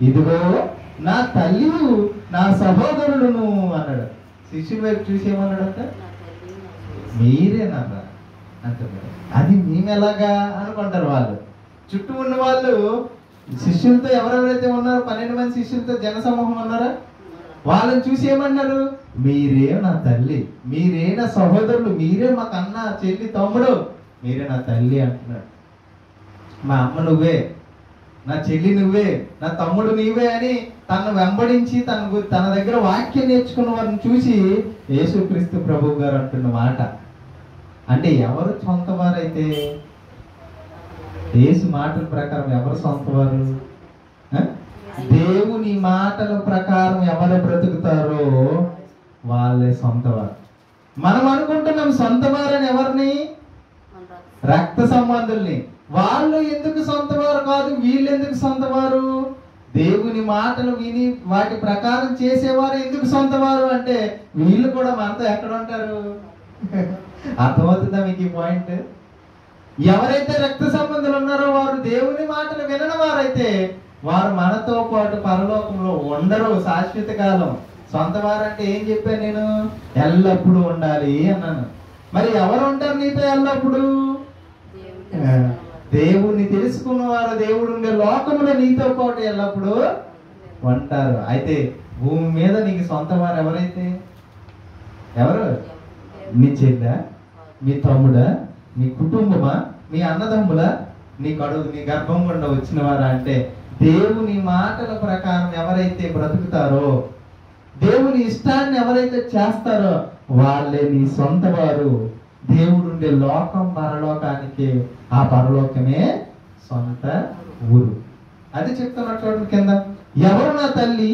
ఇదిగో నా తల్లి నా సహోదరులను అన్నాడు. శిష్యుల వైపు చూసి ఏమన్నాడంటే, మీరేనరా అంటున్నాడు. అది మేమెలాగా అనుకుంటారు వాళ్ళు. చుట్టూ ఉన్న వాళ్ళు శిష్యులతో ఎవరెవరైతే ఉన్నారో 12 మంది శిష్యులతో జనసమూహం ఉన్నారా, వాళ్ళని చూసి ఏమన్నారు? మీరే నా తల్లి, మీరే నా సహోదరులు, మీరే మాకు అన్న చెల్లి తమ్ముడు, మీరే నా తల్లి అంటున్నాడు. మా అమ్మ నువ్వే, నా చెల్లి నువ్వే, నా తమ్ముడు నీవే అని తను వెంబడించి తన దగ్గర వాక్యం నేర్చుకున్న వారిని చూసి యేసుక్రీస్తు ప్రభు గారు అంటున్న మాట. అంటే ఎవరు సొంత వారైతే యేసు మాటల ప్రకారం ఎవరు సొంత వారు? దేవుని మాటల ప్రకారం ఎవరు బ్రతుకుతారో వాళ్ళే సొంత వారు. మనం అనుకుంటున్నాం సొంత వారని ఎవరిని? రక్త సంబంధుల్ని. వాళ్ళు ఎందుకు సొంత వారు కాదు, వీళ్ళు ఎందుకు సొంత వారు? దేవుని మాటలు విని వాటి ప్రకారం చేసేవారు ఎందుకు సొంత వారు అంటే వీళ్ళు కూడా మనతో ఎక్కడ ఉంటారు? అర్థమవుతుందా మీకు ఈ పాయింట్? ఎవరైతే రక్త సంబంధులు ఉన్నారో వారు దేవుని మాటలు వినని వారైతే వారు మనతో పాటు పరలోకంలో ఉండరు శాశ్వత కాలం. సొంత వారంటే ఏం చెప్పాను నేను? ఎల్లప్పుడూ ఉండాలి అన్నాను. మరి ఎవరు ఉంటారు నీతో ఎల్లప్పుడు? దేవుణ్ణి తెలుసుకున్న వారు దేవుడు ఉండే లోకంలో నీతో పాటు ఎల్లప్పుడూ ఉంటారు. అయితే భూమి మీద నీకు సొంత వారు ఎవరైతే? ఎవరు? నీ చెల్లా, మీ తమ్ముడా, మీ కుటుంబమా, మీ అన్నదమ్ములా, నీ గర్భం గుండా వచ్చిన వారా అంటే దేవుని మాటల ప్రకారం ఎవరైతే బ్రతుకుతారో, దేవుని ఇష్టాన్ని ఎవరైతే చేస్తారో వాళ్ళే నీ సొంత వారు. దేవుడు ఉండే లోకం పరలోకానికి, ఆ పరలోకమే సొంత ఊరు. అది చెప్తున్నా చూడండి కింద. ఎవరు నా తల్లి,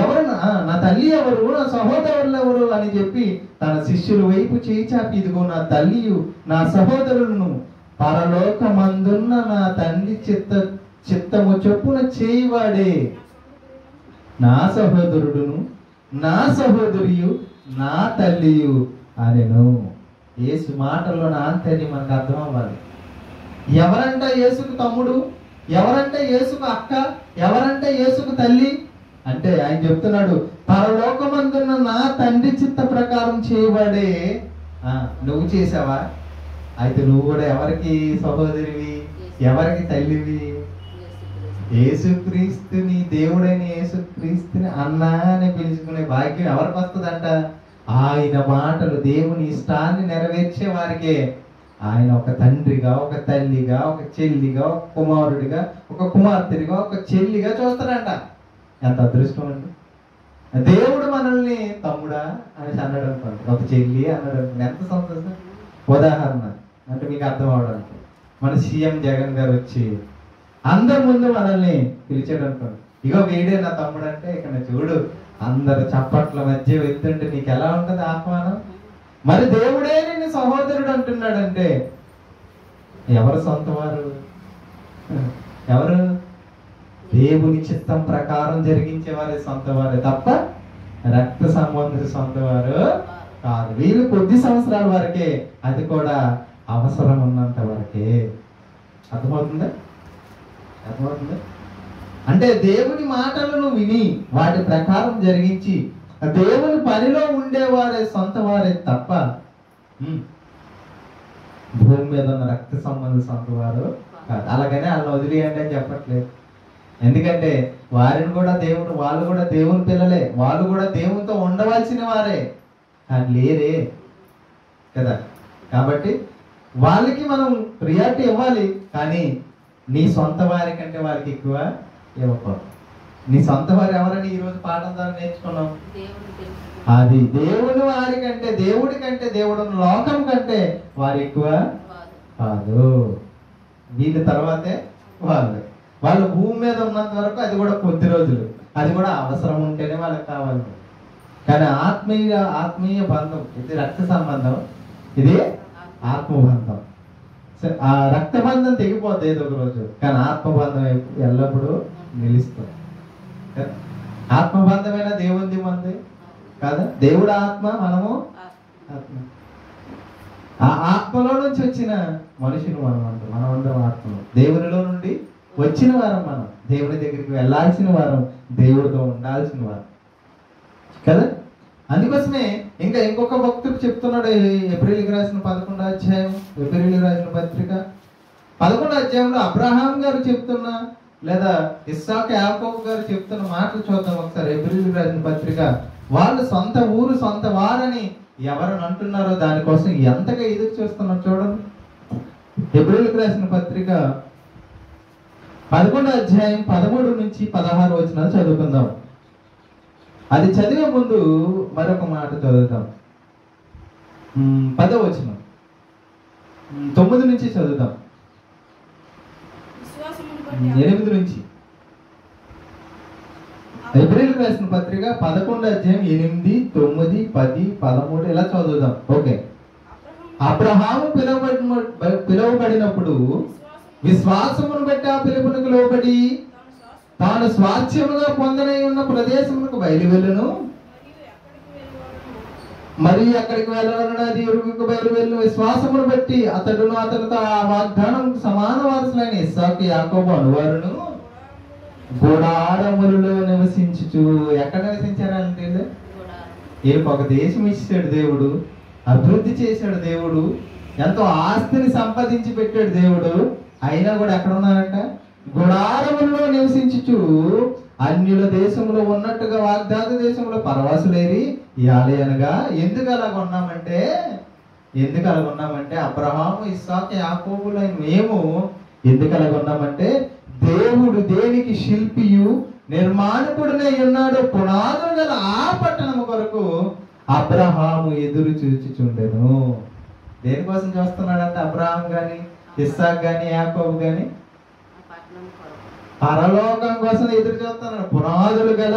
ఎవరు నా తల్లి ఎవరు, నా సహోదరులు ఎవరు అని చెప్పి తన శిష్యుల వైపు చేయి చాపి, ఇదిగో నా తల్లియు నా సహోదరులను పరలోకమందున్న నా తండ్రి చిత్తము చొప్పున చేయివాడే నా సహోదరుడును నా సహోదరియు నా తల్లియు అనెను. యేసు మాటల్లో నా అంతని మనకు అర్థం అవ్వాలి. ఎవరంట యేసుకు తమ్ముడు, ఎవరంటే యేసుకు అక్క, ఎవరంటే యేసుకు తల్లి అంటే ఆయన చెప్తున్నాడు, పరలోకమందున్న నా తండ్రి చిత్త ప్రకారం చేయబడే. నువ్వు చేసావా? అయితే నువ్వు కూడా ఎవరికి సహోదరివి, ఎవరికి తల్లివి? యేసుక్రీస్తుని, దేవుడైన యేసుక్రీస్తుని అన్నా అని పిలుచుకునే భాగ్యం ఎవరికి వస్తుందంట? ఆయన మాటలు, దేవుని ఇష్టాన్ని నెరవేర్చే వారికే. ఆయన ఒక తండ్రిగా, ఒక తల్లిగా, ఒక చెల్లిగా, ఒక కుమారుడిగా, ఒక కుమార్తెగా, ఒక చెల్లిగా చూస్తాడంట. ఎంత అదృష్టం అండి! దేవుడు మనల్ని తమ్ముడా అని అన్నాడు అనుకోండి, ఒక చెల్లి అన్నాడు అనుకోండి, ఎంత సంతోషం. ఉదాహరణ అంటే మీకు అర్థం అవడానికి, మన సీఎం జగన్ గారు వచ్చి అందరి ముందు మనల్ని పిలిచాడు అనుకోండి, ఇగో వీడే నా తమ్ముడు అంటే, ఇక్కడ చూడు అందరు చప్పట్ల మధ్య వెళ్తుంటే నీకు ఎలా ఉంటుంది ఆహ్వానం? మరి దేవుడే నిన్ను సహోదరుడు అంటున్నాడంటే ఎవరు సొంత వారు? ఎవరు? దేవుని చిత్తం ప్రకారం జరిగించే వారే సొంత వారే తప్ప రక్త సంబంధులు సొంత వారు కాదు. వీళ్ళు కొద్ది సంవత్సరాల వరకే, అది కూడా అవసరం ఉన్నంత వరకే. అర్థమవుతుందా? అర్థమవుతుందా? అంటే దేవుని మాటలను విని వాటి ప్రకారం జరిగించి దేవుని పనిలో ఉండేవారే సొంత వారే తప్ప భూమి మీద ఉన్న రక్త సంబంధం సొంత వారు కాదు. అలాగనే వాళ్ళని వదిలేయండి అని చెప్పట్లేదు. ఎందుకంటే వారిని కూడా దేవుడు, వాళ్ళు కూడా దేవుని పిల్లలే, వాళ్ళు కూడా దేవునితో ఉండవలసిన వారే, కానీ లేరే కదా. కాబట్టి వాళ్ళకి మనం ప్రియారిటీ ఇవ్వాలి, కానీ నీ సొంత వారి కంటే వాళ్ళకి ఎక్కువ ఇవ్వకూడదు. నీ సొంత వారు ఎవరని ఈరోజు పాఠం ద్వారా నేర్చుకున్నాం. అది దేవుని వారి కంటే, దేవుడి కంటే, దేవుడు లోకం కంటే వారు ఎక్కువ కాదు. వీళ్ళ తర్వాతే వాళ్ళు భూమి మీద ఉన్నంత వరకు అది కూడా కొద్ది రోజులు, అది కూడా అవసరం ఉంటేనే వాళ్ళకి కావాలి. కానీ ఆత్మీయ బంధం ఇది రక్త సంబంధం, ఇది ఆత్మబంధం. ఆ రక్త బంధం తెగిపోద్ది ఏదో ఒక రోజు, కానీ ఆత్మబంధం ఎల్లప్పుడూ నిలుస్తుంది. ఆత్మబంధమైన దేవుంది మంది కాదా? దేవుడు ఆత్మ, మనము ఆత్మ. ఆ ఆత్మలో నుంచి వచ్చిన మనుషులు మనమందరం ఆత్మలు. దేవునిలో నుండి వచ్చిన వారం మనం, దేవుని దగ్గరికి వెళ్ళాల్సిన వారం, దేవుడితో ఉండాల్సిన వారం కదా. అందుకోసమే ఇంకొక భక్తుడు చెప్తున్నాడు, ఏప్రిల్కి రాసిన 11వ అధ్యాయం, ఏప్రిల్కి రాసిన పత్రిక 11వ అధ్యాయంలో అబ్రహాం గారు చెప్తున్నా, లేదా ఇస్సాకు యాకోబు గారు చెప్తున్న మాటలు చూద్దాం ఒకసారి. ఏప్రిల్కి రాసిన పత్రిక, వాళ్ళు సొంత ఊరు సొంత వారని ఎవరని అంటున్నారో దానికోసం ఎంతగా ఎదురు చూస్తున్నారు చూడండి. ఏప్రిల్కి రాసిన పత్రిక 11వ అధ్యాయం 13 నుంచి 16 వచనాలు చదువుకుందాం. అది చదివే ముందు మరొక మాట చదువుతాం. 10వ వచనం 9 నుంచి చదువుతాం, 8 నుంచి. ఏప్రిల్ రాసిన పత్రిక 11వ అధ్యాయం 8, 9, 10, 13 ఇలా చదువుదాం. ఓకే. అబ్రహాము పిలువబడినప్పుడు విశ్వాసమును బట్టి ఆ పిలుపునకు లోబడి తాను స్వాస్థ్యముగా పొందనై ఉన్న ప్రదేశమునకు బయలువెళ్ళును, మరియు అక్కడికి వెళ్ళాలన్నది ఎరుగుకు బయలువెళ్ళును. విశ్వాసమును బట్టి అతడును అతనితో ఆ వాగ్దానం సమాన వారసులైన ఇస్సాకు యాకోబు అనువారును గుడారములలో నివసించుచు. ఎక్కడ నివసించారంటే వీళ్ళకి ఒక దేశం ఇచ్చాడు దేవుడు, అభివృద్ధి చేశాడు దేవుడు, ఎంతో ఆస్తిని సంపాదించి పెట్టాడు దేవుడు. అయినా కూడా ఎక్కడ ఉన్నారంట? గుడారములో నివసించుచు అన్యుల దేశంలో ఉన్నట్టుగా వాగ్దాత దేశంలో పరవాసులేరి ఇయాలి అనగా ఎందుకు అలాగ ఉన్నామంటే అబ్రహాము ఇస్సాకు యాకోబులైన మేము ఎందుకు అలాగ ఉన్నామంటే దేవుడు దేనికి శిల్పియు నిర్మాణకుడినై ఉన్నాడు, పునాదులు గల ఆ పట్టణము కొరకు అబ్రహాము ఎదురు చూచుచుండెను. దేనికోసం చూస్తున్నాడంటే అబ్రహాం గాని ఇస్సాకు గాని యాకోబు గాని పరలోకం కోసం ఎదురు చూస్తున్నాడు. పునాదులు గల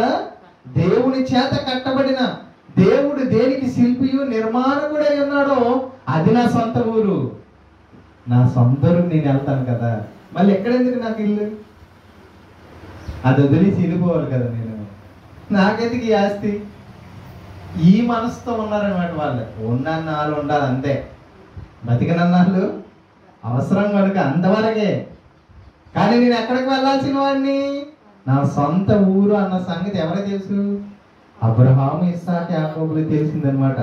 దేవుని చేత కట్టబడిన, దేవుడు దేనికి శిల్పియు నిర్మాణకుడై ఉన్నాడో అది నా సొంత ఊరు. నా సొంత ఊరు నేను వెళ్తాను కదా, మళ్ళీ ఎక్కడెందుకు నాకు ఇల్లు? అది వదిలేసి వెళ్ళిపోవాలి కదా నేను. నాకెందుకు ఈ ఆస్తి? ఈ మనసుతో ఉన్నారనమాట వాళ్ళు. ఉన్నన్నాళ్ళు ఉండాలి అంతే, బతికనన్నాళ్ళు అవసరం కనుక అంతవరకే. కానీ నేను ఎక్కడికి వెళ్ళాల్సిన వాడిని? నా సొంత ఊరు అన్న సంగతి ఎవరికి తెలుసు? అబ్రహాము ఇస్సాకు యాకోబులు తెలిసిందనమాట.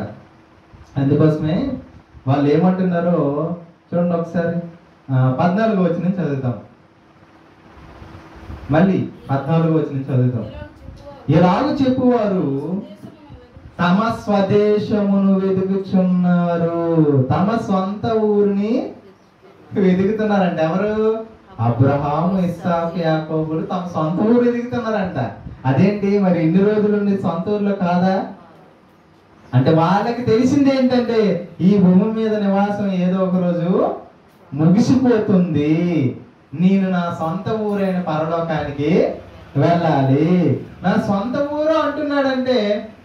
అందుకోసమే వాళ్ళు ఏమంటున్నారో చూడండి ఒకసారి. 14వ వచనం చదువుతాం. మళ్ళీ 14వ వచనం చదువుతాం. ఇలాగ చెప్పువారు తమ స్వదేశమును వెతుకుచున్నారు. తమ సొంత ఊరిని వెతుకుతున్నారంట. ఎవరు? అబ్రహాము ఇస్సాకు యాకోబులు తమ సొంత ఊరు వెతుకుతున్నారంట. అదేంటి మరి ఇన్ని రోజులు నీ సొంత ఊర్లో కాదా అంటే వాళ్ళకి తెలిసింది ఏంటంటే ఈ భూమి మీద నివాసం ఏదో ఒక రోజు ముగిసిపోతుంది, నేను నా సొంత ఊరైన పరలోకానికి వెళ్ళాలి. నా సొంత ఊరు అంటున్నాడంటే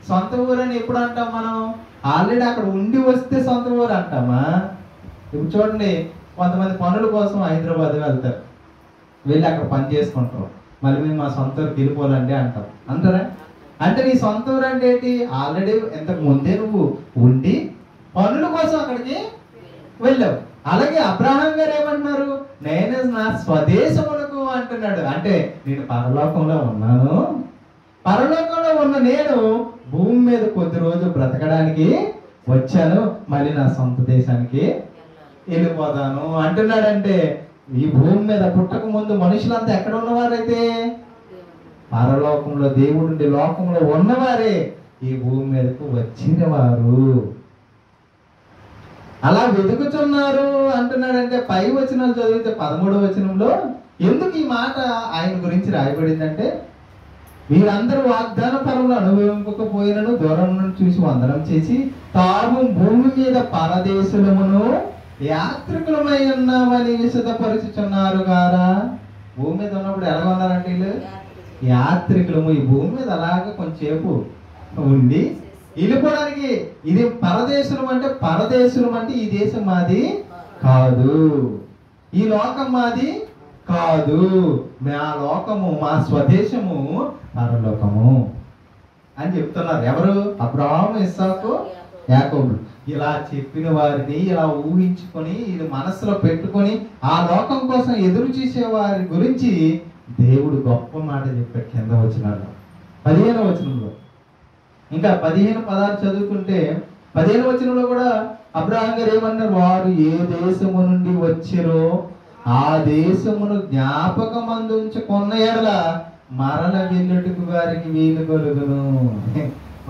సొంత ఊరు అని ఎప్పుడు అంటాం మనం? ఆల్రెడీ అక్కడ ఉండి వస్తే సొంత ఊరు అంటామా? ఇప్పుడు చూడండి, కొంతమంది పనుల కోసం హైదరాబాద్ వెళ్తారు, వెళ్ళి అక్కడ పని చేసుకుంటారు, మళ్ళీ మేము మా సొంత ఊరికి వెళ్ళిపోవాలండి అంటాం. అంటారా? అంటే నీ సొంత ఊరు అంటే ఏంటి? ఆల్రెడీ ఇంతకు ముందే నువ్వు ఉండి పనుల కోసం అక్కడికి వెళ్ళావు. అలాగే అబ్రహాం గారు ఏమంటున్నారు? నేను నా స్వదేశములకు అంటున్నాడు. అంటే నేను పరలోకంలో ఉన్నాను, పరలోకంలో ఉన్న నేను భూమి మీద కొద్ది రోజులు బ్రతకడానికి వచ్చాను, మళ్ళీ నా సొంత దేశానికి వెళ్ళిపోతాను అంటున్నాడంటే ఈ భూమి మీద పుట్టక ముందు మనుషులంతా ఎక్కడ ఉన్నవారైతే పరలోకంలో దేవుడి లోకంలో ఉన్నవారే ఈ భూమి మీదకు వచ్చిన వారు. అలా వెతుకుతున్నారు అంటున్నాడంటే పై వచనాలు చదివితే 13వ వచనంలో ఎందుకు ఈ మాట ఆయన గురించి రాయబడిందంటే వీరందరూ వాగ్దాన ఫలములు అనుభవింపకపోయినను దూరం నుండి చూసి వందనం చేసి తాము భూమి మీద పరదేశులమును యాత్రికులమై ఉన్నామని విశదపరుచుచున్నారు గారా. భూమి మీద ఉన్నప్పుడు ఎలా ఉన్నారంటే వీళ్ళు యాత్రికులము. ఈ భూమి మీద అలాగే కొంచెంసేపు ఉండి వెళ్ళిపోవడానికి. ఇది పరదేశులం అంటే ఈ దేశం మాది కాదు, ఈ లోకం మాది కాదు, మా లోకము మా స్వదేశము పరలోకము అని చెప్తున్నారు. ఎవరు? అబ్రహాము ఇస్సాకు యాకోబులు. ఇలా చెప్పిన వారిని ఇలా ఊహించుకొని ఇది మనసులో పెట్టుకొని ఆ లోకం కోసం ఎదురు చూసే వారి గురించి దేవుడు గొప్ప మాట చెప్పాడు కింద వచనాల్లో. 15వ వచనంలో ఇంకా 15 పదాలు చదువుకుంటే 15వ వచనంలో కూడా అబ్రహాం గారు ఏమన్నారు? వారు ఏ దేశము నుండి వచ్చిరో ఆ దేశమును జ్ఞాపకమందు ఉంచుకున్న ఎడల మరల వెళ్ళుటకు వారికి వీలు కలుగును.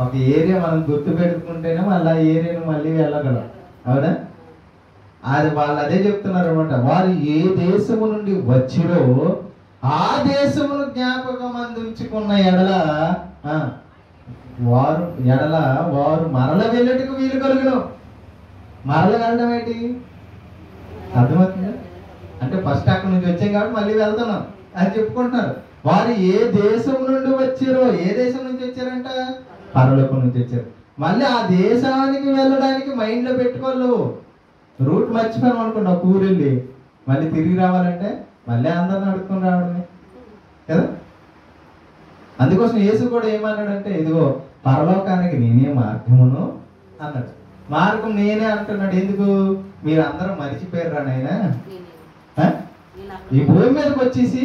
ఒక ఏరియా మనం గుర్తు పెట్టుకుంటేనే మళ్ళీ ఆ ఏరియాను మళ్ళీ వెళ్ళగలం. అవునా? అది వాళ్ళు అదే చెప్తున్నారు అనమాట. వారు ఏ దేశము నుండి వచ్చిరో ఆ దేశమును జ్ఞాపకం అందించుకున్న ఎడల వారు మరల వెళ్ళటకు వీలు కలుగును. మరల వెళ్ళడం ఏంటి? అర్థమవుతుందా? అంటే ఫస్ట్ అక్కడ నుంచి వచ్చాం కాబట్టి మళ్ళీ వెళ్తున్నాం అని చెప్పుకుంటున్నారు. వారు ఏ దేశం నుండి వచ్చారో, ఏ దేశం నుంచి వచ్చారంట? పరలోకం నుంచి వచ్చారు. మళ్ళీ ఆ దేశానికి వెళ్ళడానికి మైండ్ లో పెట్టుకోళ్ళు. రూట్ మర్చిపోయాం అనుకోండి, ఒక ఊరు వెళ్ళి మళ్ళీ తిరిగి రావాలంటే మళ్ళీ అందరిని అడుక్కొని రావడమే కదా. అందుకోసం యేసు కూడా ఏమన్నాడంటే ఇదిగో పరలోకానికి నేనే మార్గమును అన్నాడు. మార్గం నేనే అంటున్నాడు. ఎందుకు? మీరు అందరూ మరిచిపోయారు నాయనా. ఈ భూమి మీదకి వచ్చేసి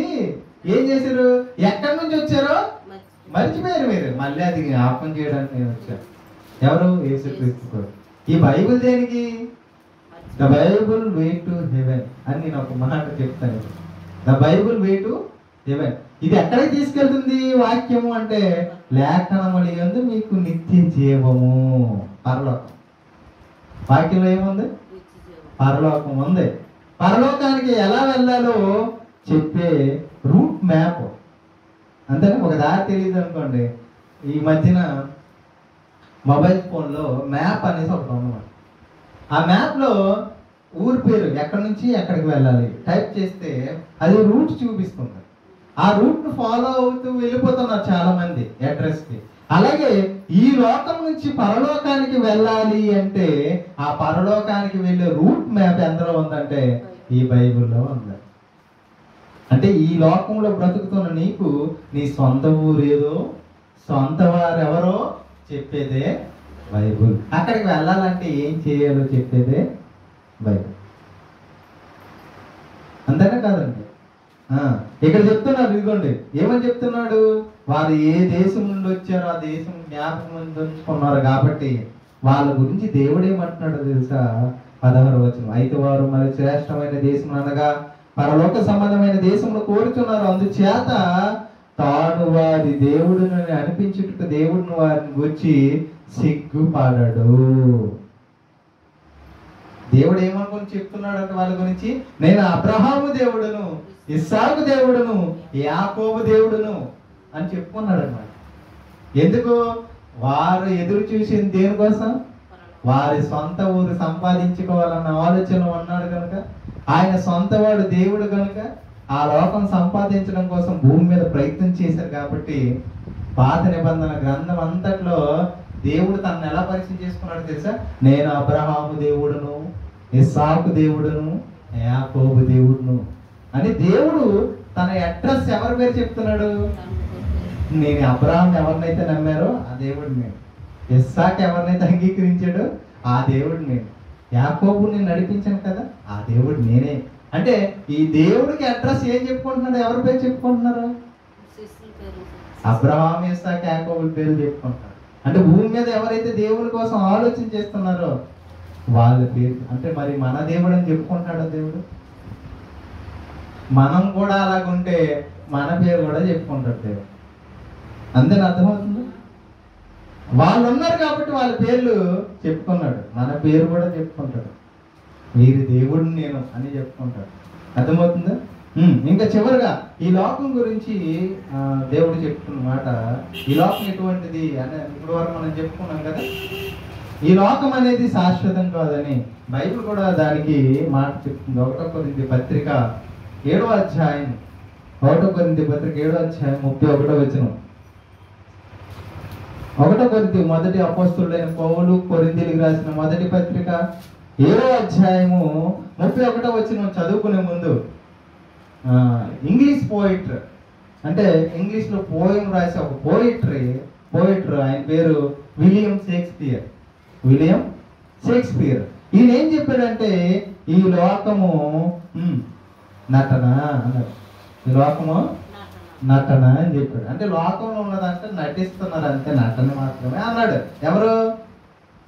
ఏం చేశారు? ఎక్కడి నుంచి వచ్చారో మర్చిపోయారు మీరు. మళ్ళీ అది జ్ఞాపకం చేయడానికి నేను వచ్చాను. ఎవరు? యేసుక్రీస్తు. ఈ బైబిల్ దేనికి? The Bible way to heaven అని నేను ఒక మాట చెప్తాను. The Bible way to heaven. ఇది ఎక్కడికి తీసుకెళ్తుంది వాక్యము అంటే, లేఖనములు యందు మీకు నిత్య జీవము, పరలోకం. వాక్యంలో ఏముంది? పరలోకం ఉంది. పరలోకానికి ఎలా వెళ్ళాలో చెప్పే రూట్ మ్యాప్. అంతేనా? ఒక దారి తెలియదు అనుకోండి, ఈ మధ్యన మొబైల్ ఫోన్లో మ్యాప్ అనేసి ఒకటి ఉందన్నమాట. ఆ మ్యాప్లో ఊరి పేరు ఎక్కడి నుంచి ఎక్కడికి వెళ్ళాలి టైప్ చేస్తే అది రూట్ చూపిస్తుంది. ఆ రూట్ను ఫాలో అవుతూ వెళ్ళిపోతున్నారు చాలా మంది అడ్రస్కి. అలాగే ఈ లోకం నుంచి పరలోకానికి వెళ్ళాలి అంటే ఆ పరలోకానికి వెళ్ళే రూట్ మ్యాప్ ఎందులో ఉందంటే ఈ బైబిల్లో ఉంది. అంటే ఈ లోకంలో బ్రతుకుతున్న నీకు నీ సొంత ఊరు ఏదో, సొంత వారెవరో చెప్పేదే బైబుల్. అక్కడికి వెళ్ళాలంటే ఏం చేయాలో చెప్పేదే బైబుల్. అంతేనా కాదండి? ఇక్కడ చెప్తున్నాడు, ఇదిగోండి ఏమని చెప్తున్నాడు, వారు ఏ దేశం నుండి వచ్చారో ఆ దేశం జ్ఞాపకం ఉంచుకున్నారు కాబట్టి వాళ్ళ గురించి దేవుడు ఏమంటున్నాడో తెలుసా? 16వ వచనం. అయితే వారు మరి శ్రేష్టమైన దేశం అనగా పరలోక సంబంధమైన దేశంలో కోరుతున్నారు, అందుచేత తాను వారి దేవుడిని అనిపించుటకు దేవుడిని వారిని వచ్చి సిగ్గుపడడు. దేవుడు ఏమనుకుని చెప్తున్నాడంటే వాళ్ళ గురించి, నేను అబ్రహాము దేవుడును, ఇస్సాకు దేవుడును, యాకోబు దేవుడును అని చెప్పుకున్నాడు అన్నమాట. ఎందుకు? వారు ఎదురు చూసింది దేనికోసం? వారి సొంత ఊరు సంపాదించుకోవాలన్న ఆలోచన ఉన్నాడు కనుక, ఆయన సొంత వాడు దేవుడు కనుక ఆ లోకం సంపాదించడం కోసం భూమి మీద ప్రయత్నం చేశారు కాబట్టి పాత నిబంధన గ్రంథం అంతట్లో దేవుడు తనను ఎలా పరిచయం చేసుకున్నాడు తెలుసా? నేను అబ్రహాము దేవుడును, ఇస్సాకు దేవుడును, యాకోబు దేవుడును అని దేవుడు తన అడ్రస్ ఎవరి పేరు చెప్తున్నాడు? నేను అబ్రహాం ఎవరినైతే నమ్మారో ఆ దేవుడు నేను, ఇస్సాకు ఎవరినైతే అంగీకరించాడో ఆ దేవుడు నేను, యాకోబుని నడిపించాను కదా ఆ దేవుడు నేనే. అంటే ఈ దేవుడికి అడ్రస్ ఏం చెప్పుకుంటున్నాడు? ఎవరి పేరు చెప్పుకుంటున్నారు? అబ్రహాం, ఇస్సాకు, యాకోబుల పేర్లు చెప్పుకుంటున్నారు. అంటే భూమి మీద ఎవరైతే దేవుడి కోసం ఆలోచన చేస్తున్నారో వాళ్ళ పేరు. అంటే మరి మన దేవుడు అని చెప్పుకుంటాడు దేవుడు. మనం కూడా అలాగుంటే మన పేరు కూడా చెప్పుకుంటాడు దేవుడు. అందరిని అర్థమవుతుంది? వాళ్ళు ఉన్నారు కాబట్టి వాళ్ళ పేర్లు చెప్పుకున్నాడు, మన పేరు కూడా చెప్పుకుంటాడు. వీరి దేవుడిని నేను అని చెప్పుకుంటాడు. అర్థమవుతుందా? ఇంకా చివరిగా ఈ లోకం గురించి దేవుడు చెప్తున్న మాట, ఈ లోకం ఎటువంటిది అని ఇప్పుడు వరకు మనం చెప్పుకున్నాం కదా. ఈ లోకం అనేది శాశ్వతం కాదని బైబిల్ కూడా దానికి మాట చెప్తుంది. 1 కొరింథీ పత్రిక 7వ అధ్యాయం 1 కొరింథీ పత్రిక 7వ అధ్యాయం 31వ వచనం. 1 కొరింథీ మొదటి అపోస్తలుడైన పౌలు కొరింథీలకు రాసిన మొదటి పత్రిక 7వ అధ్యాయము 31వ వచనం చదువుకునే ముందు ఇంగ్లీష్ పోయిటర్, అంటే ఇంగ్లీష్లో పోయం రాసే ఒక పోయిటర్ ఆయన పేరు విలియం షేక్స్పియర్. ఈయన ఏం చెప్పాడంటే ఈ లోకము నటన అన్నారు. ఈ లోకము నటన అని చెప్పాడు. అంటే లోకంలో ఉన్నదంటే నటిస్తున్నారు అంతే, నటన మాత్రమే అన్నాడు. ఎవరు?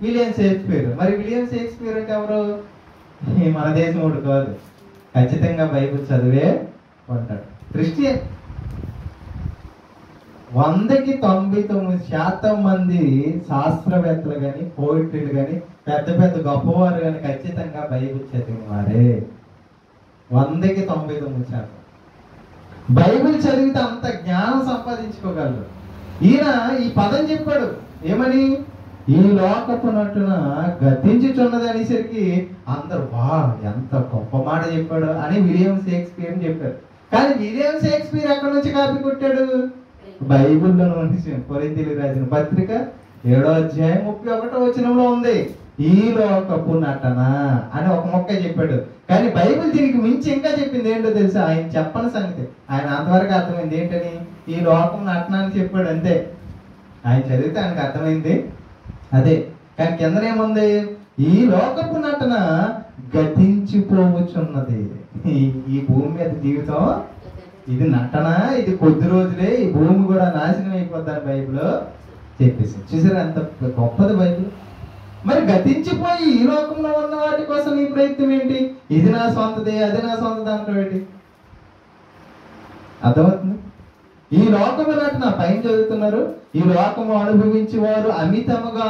William Shakespeare. మరి విలియం షేక్స్పియర్ అంటే ఎవరు? మన దేశం వాడు కాదు, ఖచ్చితంగా బైబిల్ చదివే ఉంటాడు, క్రిస్టియన్. 100కి 99% మంది శాస్త్రవేత్తలు కానీ పోయిట్రీలు కానీ పెద్ద పెద్ద గొప్పవారు కానీ ఖచ్చితంగా బైబిల్ చదివిన వారే. 100కి 99% బైబిల్ చదివితే అంత జ్ఞానం సంపాదించుకోగలరు. ఈయన ఈ పదం చెప్పాడు, ఏమని? ఈ లోకపు నటున గతించుచున్నది అనేసరికి అందరు వా ఎంత గొప్ప మాట చెప్పాడు అని విలియం షేక్స్పియర్ చెప్పారు. కానీ విలియం షేక్స్పియర్ ఎక్కడి నుంచి కాపీ కొట్టాడు? బైబిల్లో నుంచి. కొరింథీలకు రాసిన పత్రిక 7వ అధ్యాయం 31వ వచనంలో ఉంది ఈ లోకపు నటన అని ఒక మొక్క చెప్పాడు. కానీ బైబిల్ దీనికి మించి ఇంకా చెప్పింది ఏంటో తెలుసా? ఆయన చెప్పని సంగతి ఆయన అంతవరకు అర్థమైంది ఏంటని? ఈ లోకం నటన అని చెప్పాడు అంతే. ఆయన చదివితే ఆయనకు అర్థమైంది అదే. కానీ కిందనేముంది? ఈ లోకపు నటన గతించిపోవచ్చున్నది. ఈ భూమి మీద జీవితం ఇది నటన, ఇది కొద్ది రోజులే, ఈ భూమి కూడా నాశనం అయిపోద్దని బైబిల్ చెప్పేసి. చూసారా ఎంత గొప్పది బైబిల్? మరి గతించిపోయి ఈ లోకంలో ఉన్న వాటి కోసం నీ ప్రయత్నం ఏంటి? ఇది నా సొంతదే, అది నా సొంత దాంట్లో ఏంటి? అర్థమవుతుంది? ఈ లోకము నా పైన చదువుతున్నారు. ఈ లోకము అనుభవించి వారు అమితముగా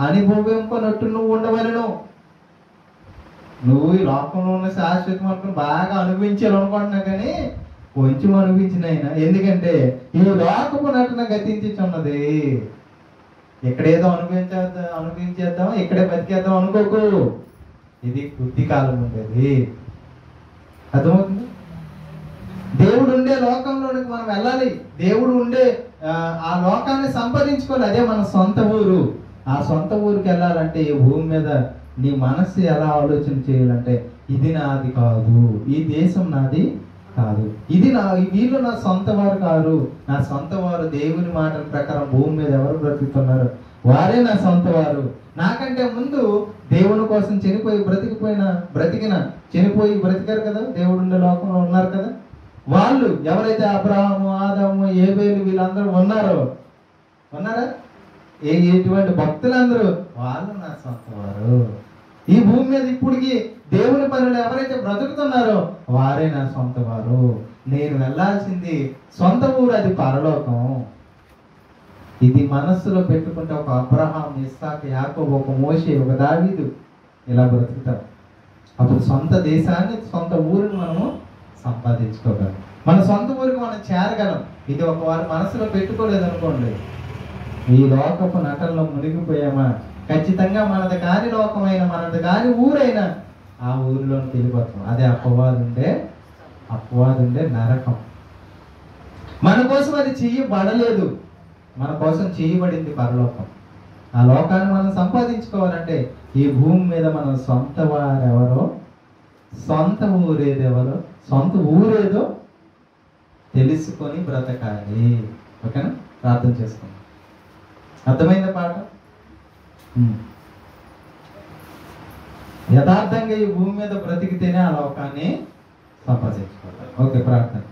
అనుభవింపనట్టు నువ్వు ఉండవలను. నువ్వు ఈ లోకంలో ఉన్న శాశ్వతం అనుకుని బాగా అనుభవించాలనుకుంటున్నా, కానీ కొంచెం అనుభవించినైనా. ఎందుకంటే ఈ లోకము నటున గతించుచున్నది. ఎక్కడేదో అనుభవించేద్దాం, ఇక్కడే బతికేద్దాం అనుకోకు. ఇది కొద్ది కాలం ఉండేది. అర్థమవుతుంది? దేవుడు ఉండే లోకంలోనికి మనం వెళ్ళాలి. దేవుడు ఉండే ఆ లోకాన్ని సంపాదించుకోవాలి. అదే మన సొంత ఊరు. ఆ సొంత ఊరికి వెళ్ళాలంటే ఈ భూమి మీద నీ మనస్సు ఎలా ఆలోచన చేయాలంటే, ఇది నాది కాదు, ఈ దేశం నాది కాదు, ఇది వీళ్ళు నా సొంత వారు కాదు. నా సొంత వారు దేవుని మాటల ప్రకారం భూమి మీద ఎవరు బ్రతుకుతున్నారు వారే నా సొంత వారు. నాకంటే ముందు దేవుని కోసం చనిపోయి బ్రతికారు కదా, దేవుడు ఉండే లోకంలో ఉన్నారు కదా. వాళ్ళు ఎవరైతే అబ్రహాము, ఆదాము, ఏబేలు వీళ్ళందరూ ఉన్నారా? ఎటువంటి భక్తులందరూ వాళ్ళు నా సొంత వారు. ఈ భూమి మీద ఇప్పటికి దేవుని పనులు ఎవరైతే బ్రతుకుతున్నారో వారే నా సొంత వారు. నేను వెళ్ళాల్సింది సొంత ఊరు, అది పరలోకం. ఇది మనస్సులో పెట్టుకుంటే ఒక అబ్రహాం, ఇస్సాకు, యాకోబు, ఒక మోషే, ఒక దావీదు ఇలా బ్రతుకుతారు. అప్పుడు సొంత దేశాన్ని, సొంత ఊరిని మనము సంపాదించుకోగలం. మన సొంత ఊరికి మనం చేరగలం. ఇది ఒక వారు మనసులో పెట్టుకోలేదు అనుకోండి, ఈ లోకపు నటనలో మునిగిపోయామా, ఖచ్చితంగా మనది కాని లోకమైన, మనది కాని ఊరైనా ఆ ఊరిలోకి వెళ్ళిపోతాం. అదే అపవాదుండే నరకం. మన కోసం అది చేయబడలేదు, మన కోసం చేయబడింది పరలోకం. ఆ లోకాన్ని మనం సంపాదించుకోవాలంటే ఈ భూమి మీద మనం సొంత వారెవరో, సొంత ఊరేదో తెలుసుకొని బ్రతకాలి. ఓకేనా? ప్రార్థన చేసుకుందాం. అర్థమైందా పాట? యథార్థంగా ఈ భూమి మీద బ్రతికితేనే ఆ లోకాన్ని సంపాదించుకోవాలి. ఓకే, ప్రార్థన.